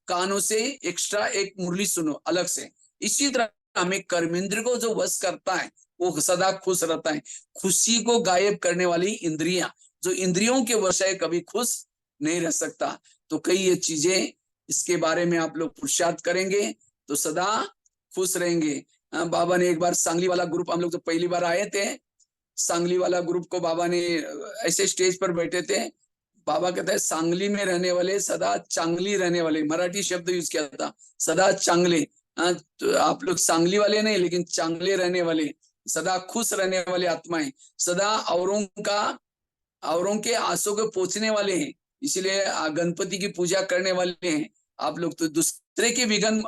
कानों से एक्स्ट्रा एक मुरली सुनो अलग से। इसी तरह हमें कर्मेंद्र को जो वश करता है वो सदा खुश रहता है। खुशी को गायब करने वाली इंद्रियां, जो इंद्रियों के वश है, कभी खुश नहीं रह सकता। तो कई ये चीजें, इसके बारे में आप लोग पुरुषार्थ करेंगे तो सदा खुश रहेंगे। बाबा ने एक बार सांगली वाला ग्रुप, हम लोग तो पहली बार आए थे, सांगली वाला ग्रुप को बाबा ने ऐसे स्टेज पर बैठे थे। बाबा कहता है सांगली में रहने वाले सदा चांगली रहने वाले, मराठी शब्द यूज किया था, सदा चांगले। तो आप लोग सांगली वाले नहीं, लेकिन चांगले रहने वाले, सदा खुश रहने वाले आत्माएं, सदा औरों के आंसू को पोंछने वाले हैं। इसलिए गणपति की पूजा करने वाले हैं। आप लोग तो दूसरे के विघ्न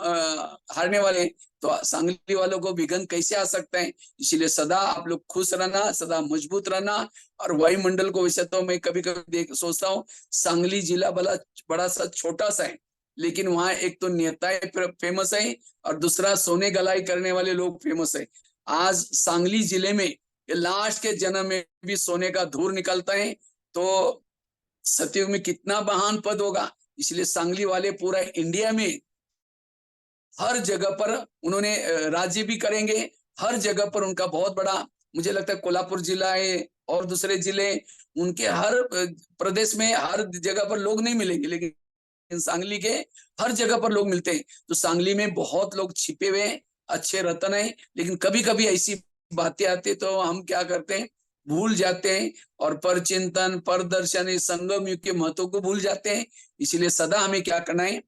हारने वाले हैं, तो सांगली वालों को विघ्न कैसे आ सकते हैं। इसलिए सदा आप लोग खुश रहना, सदा मजबूत रहना। और वायुमंडल को, वैसे तो मैं कभी कभी देख सोचता हूँ, सांगली जिला बड़ा सा छोटा सा है, लेकिन वहां एक तो नेताएं फेमस है और दूसरा सोने गलाई करने वाले लोग फेमस है। आज सांगली जिले में लास्ट के जन्म में भी सोने का धूर निकलता है, तो सतयुग में कितना महान पद होगा। इसलिए सांगली वाले पूरा इंडिया में हर जगह पर उन्होंने राज्य भी करेंगे। हर जगह पर उनका बहुत बड़ा, मुझे लगता है कोल्हापुर जिला है और दूसरे जिले, उनके हर प्रदेश में हर जगह पर लोग नहीं मिलेंगे, लेकिन सांगली के हर जगह पर लोग मिलते हैं। तो सांगली में बहुत लोग छिपे हुए अच्छे रतन है, लेकिन कभी कभी ऐसी बातें आती तो हम क्या करते हैं, भूल जाते हैं, और पर चिंतन पर दर्शन संगम युग के महत्व को भूल जाते हैं। इसलिए सदा हमें क्या करना है,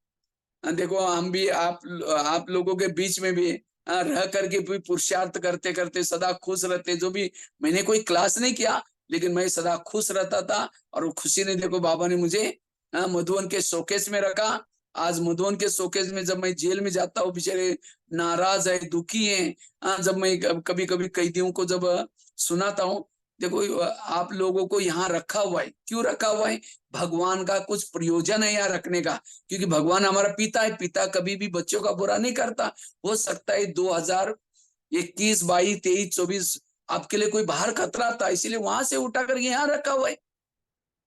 देखो हम भी आप लोगों के बीच में भी रह करके भी पुरुषार्थ करते करते सदा खुश रहते। जो भी, मैंने कोई क्लास नहीं किया, लेकिन मैं सदा खुश रहता था। और खुशी ने, देखो बाबा ने मुझे मधुवन के शोकेस में रखा। आज मधुवन के शोकेस में जब मैं जेल में जाता हूँ, बेचारे नाराज है, दुखी है। जब मैं कभी कभी कैदियों को जब सुनाता हूँ, देखो आप लोगों को यहाँ रखा हुआ है, क्यों रखा हुआ है, भगवान का कुछ प्रयोजन है यहाँ रखने का। क्योंकि भगवान हमारा पिता है, पिता कभी भी बच्चों का बुरा नहीं करता। हो सकता है 2021, 22, 23, 24 आपके लिए कोई बाहर खतरा था, इसीलिए वहां से उठा कर यहाँ रखा हुआ है।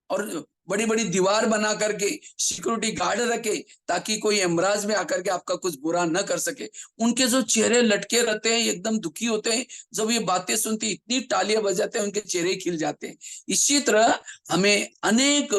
और बड़ी बड़ी दीवार बना करके सिक्योरिटी गार्ड रखे ताकि कोई एमराज में आकर के आपका कुछ बुरा न कर सके। उनके जो चेहरे लटके रहते हैं, एकदम दुखी होते हैं, जब ये बातें सुनते इतनी तालियां बजाते हैं, उनके चेहरे खिल जाते हैं। इसी तरह हमें अनेक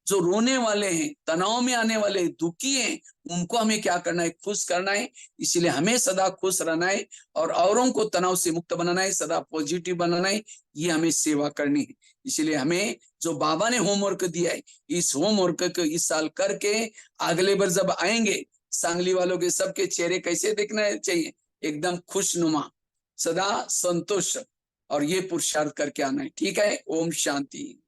जो रोने वाले हैं, तनाव में आने वाले, दुखी हैं, उनको हमें क्या करना है? खुश करना है। इसलिए हमें सदा खुश रहना है और औरों को तनाव से मुक्त बनाना है, सदा पॉजिटिव बनाना है। ये हमें सेवा करनी है। इसलिए हमें जो बाबा ने होमवर्क दिया है, इस होमवर्क को इस साल करके अगले बार जब आएंगे, सांगली वालों के सबके चेहरे कैसे दिखना चाहिए? एकदम खुशनुमा, सदा संतोष, और ये पुरुषार्थ करके आना है। ठीक है? ओम शांति।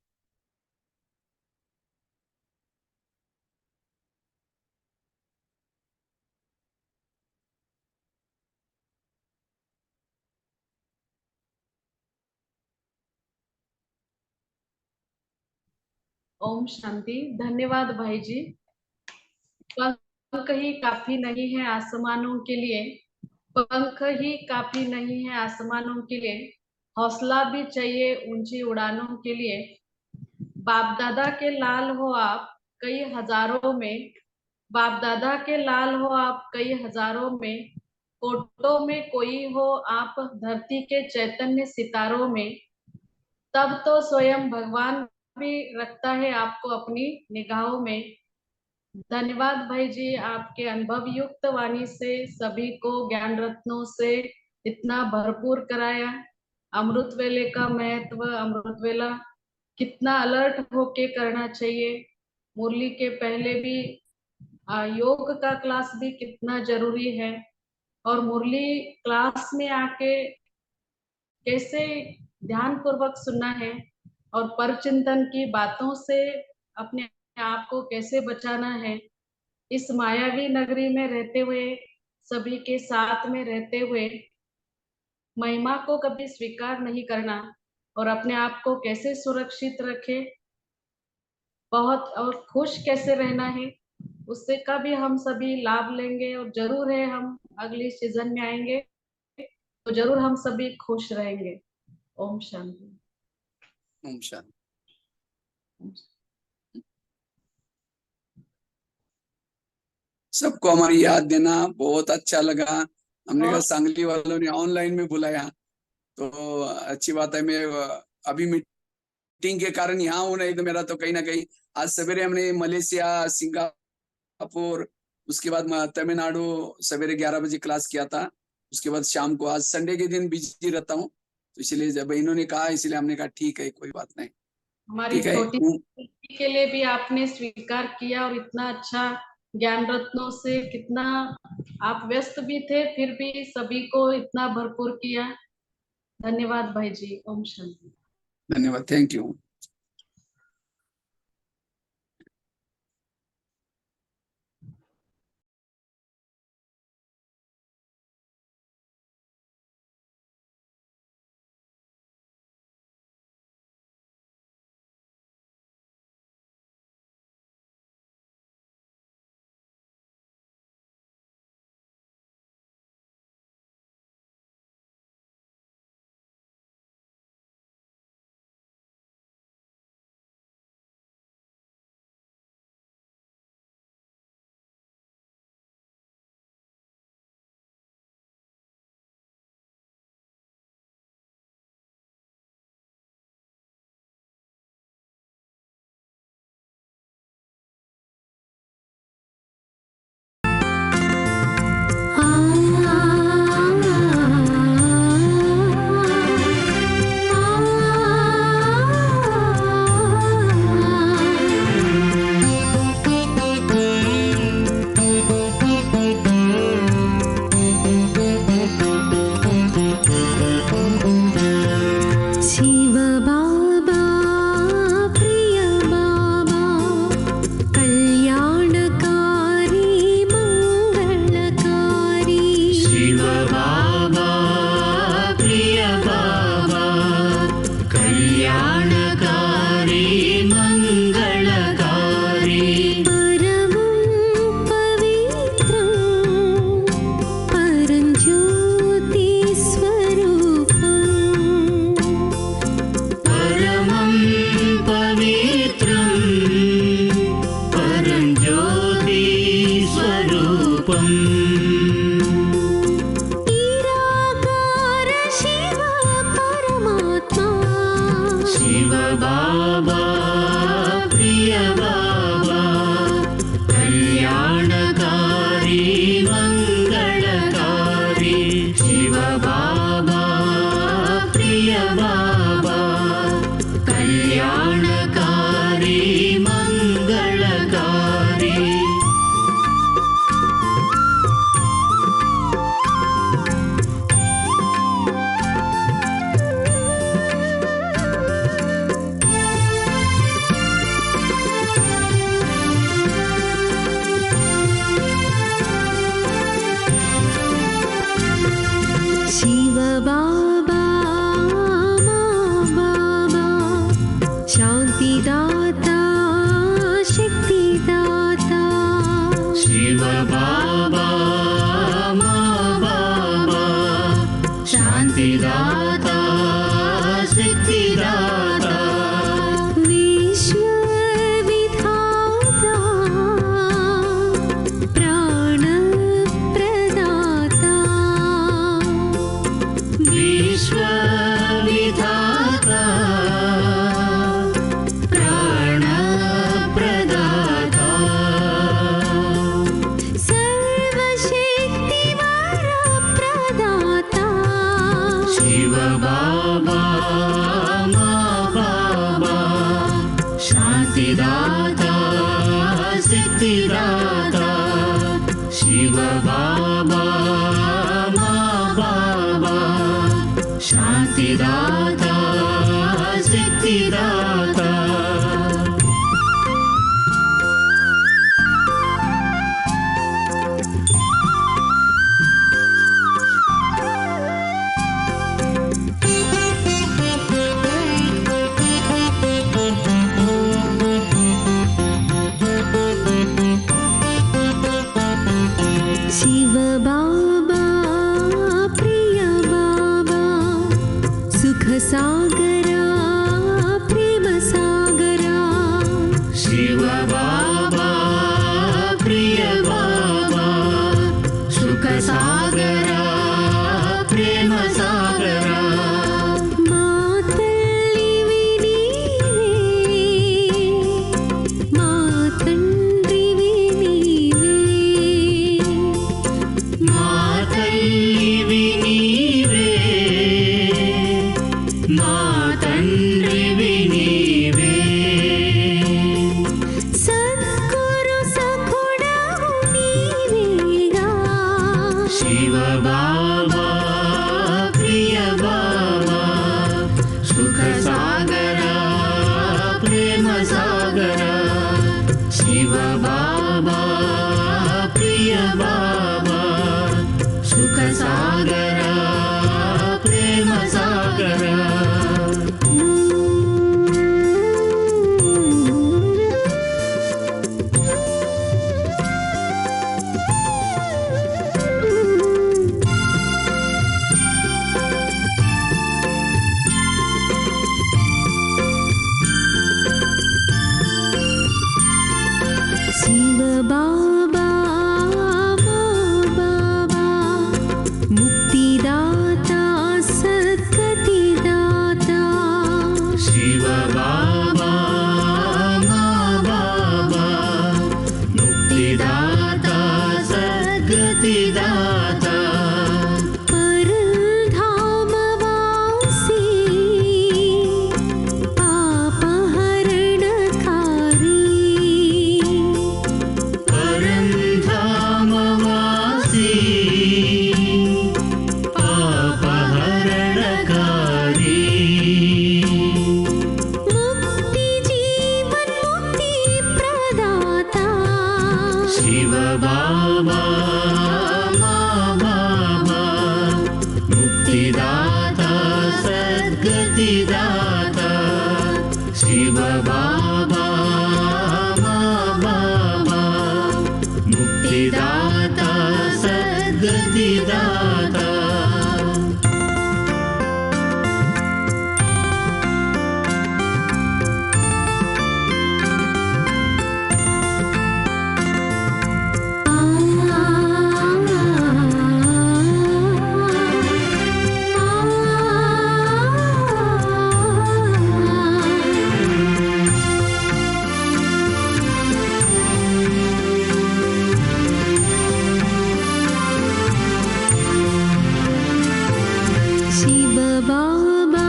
ओम शांति। धन्यवाद भाई जी। पंख ही काफी नहीं है आसमानों के लिए, पंख ही काफी नहीं है आसमानों के लिए, हौसला भी चाहिए ऊंची उड़ानों के लिए। बाप दादा के लाल हो आप कई हजारों में, बाप दादा के लाल हो आप कई हजारों में, कोटों में कोई हो आप धरती के चैतन्य सितारों में, तब तो स्वयं भगवान भी रखता है आपको अपनी निगाहों में। धन्यवाद भाई जी, आपके अनुभव युक्त वाणी से सभी को ज्ञान रत्नों से इतना भरपूर कराया। अमृत वेले का महत्व, अमृत वेला कितना अलर्ट होके करना चाहिए। मुरली के पहले भी योग का क्लास भी कितना जरूरी है, और मुरली क्लास में आके कैसे ध्यान पूर्वक सुनना है, और परचिंतन की बातों से अपने आप को कैसे बचाना है। इस मायावी नगरी में रहते हुए, सभी के साथ में रहते हुए, महिमा को कभी स्वीकार नहीं करना, और अपने आप को कैसे सुरक्षित रखे, बहुत और खुश कैसे रहना है, उससे का भी हम सभी लाभ लेंगे। और जरूर है, हम अगली सीजन में आएंगे तो जरूर हम सभी खुश रहेंगे। ओम शांति। ओम शांति। सबको हमारी याद देना बहुत अच्छा लगा। हमने कहा और सांगली वालों ने ऑनलाइन में बुलाया, तो अच्छी बात है। मैं अभी मीटिंग के कारण यहाँ हूँ, नहीं तो मेरा तो कहीं ना कहीं आज सवेरे हमने मलेशिया, सिंगापुर, उसके बाद तमिलनाडु सवेरे 11 बजे क्लास किया था। उसके बाद शाम को, आज संडे के दिन बिजी रहता हूँ, तो इसलिए जब इन्होंने कहा, इसलिए हमने कहा ठीक है, कोई बात नहीं। हमारी ठीक है। छोटी के लिए भी आपने स्वीकार किया, और इतना अच्छा ज्ञान रत्नों से, कितना आप व्यस्त भी थे फिर भी सभी को इतना भरपूर किया। धन्यवाद भाई जी। ओम शांति। धन्यवाद। Thank you. शान्तिदाता सिद्धिदाता शिव बाबा माँ बाबा शान्तिदाता सिद्धिदाता शिव बाबा प्रिय बाबा सुख सागरा प्रेम सागरा शिव बाबा प्रिय बाबा सुख सागरा प्रेम सागरा मातल्लिवि नीवे मातंड्रिवि नीवे मातल्लिवि नीवे मातंड्रिवि नीवे सद्गुरु सखुडवु नीवेगा शिव बाबा प्रिय बाबा सुख सागरा प्रेम सागरा शिव बाबा प्रिय बाबा सुख सागरा प्रेम सागरा शिव बाबा माँ बाबा मुक्तिदाता सद्गतिदाता शिव बाबा माँ बाबा मुक्तिदाता सद्गतिदाता परधामवासी पापहरणकारी परम धामवासी पापहरणकारी मुक्ति जीवन मुक्ति प्रदाता शिव बाबा माँ बाबा मुक्तिदाता सद्गतिदाता शिव बाबा माँ बाबा मुक्तिदाता सद्गतिदाता शिव बाबा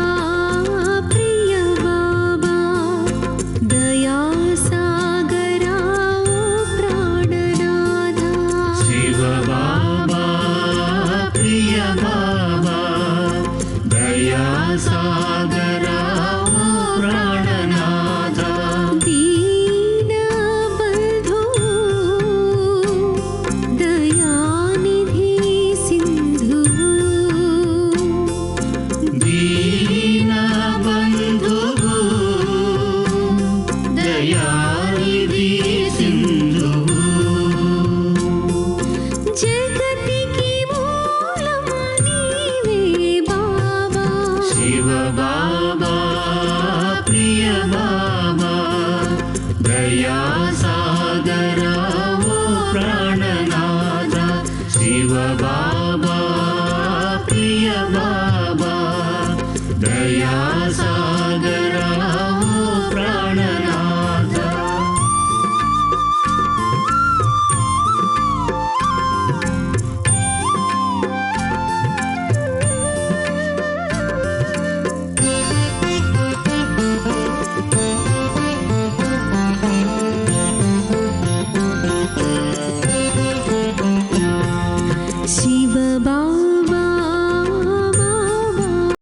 प्रिय बाबा दया सागरा प्राणनाथा शिव बाबा प्रिय बाबा दया सागरा प्राणनाथा दीन बंधु दयानिधि सिंधु दीन बंधु दयानिधि सिंधु जगति की मूलम नीवे बाबा शिव बाबा प्रिय बाबा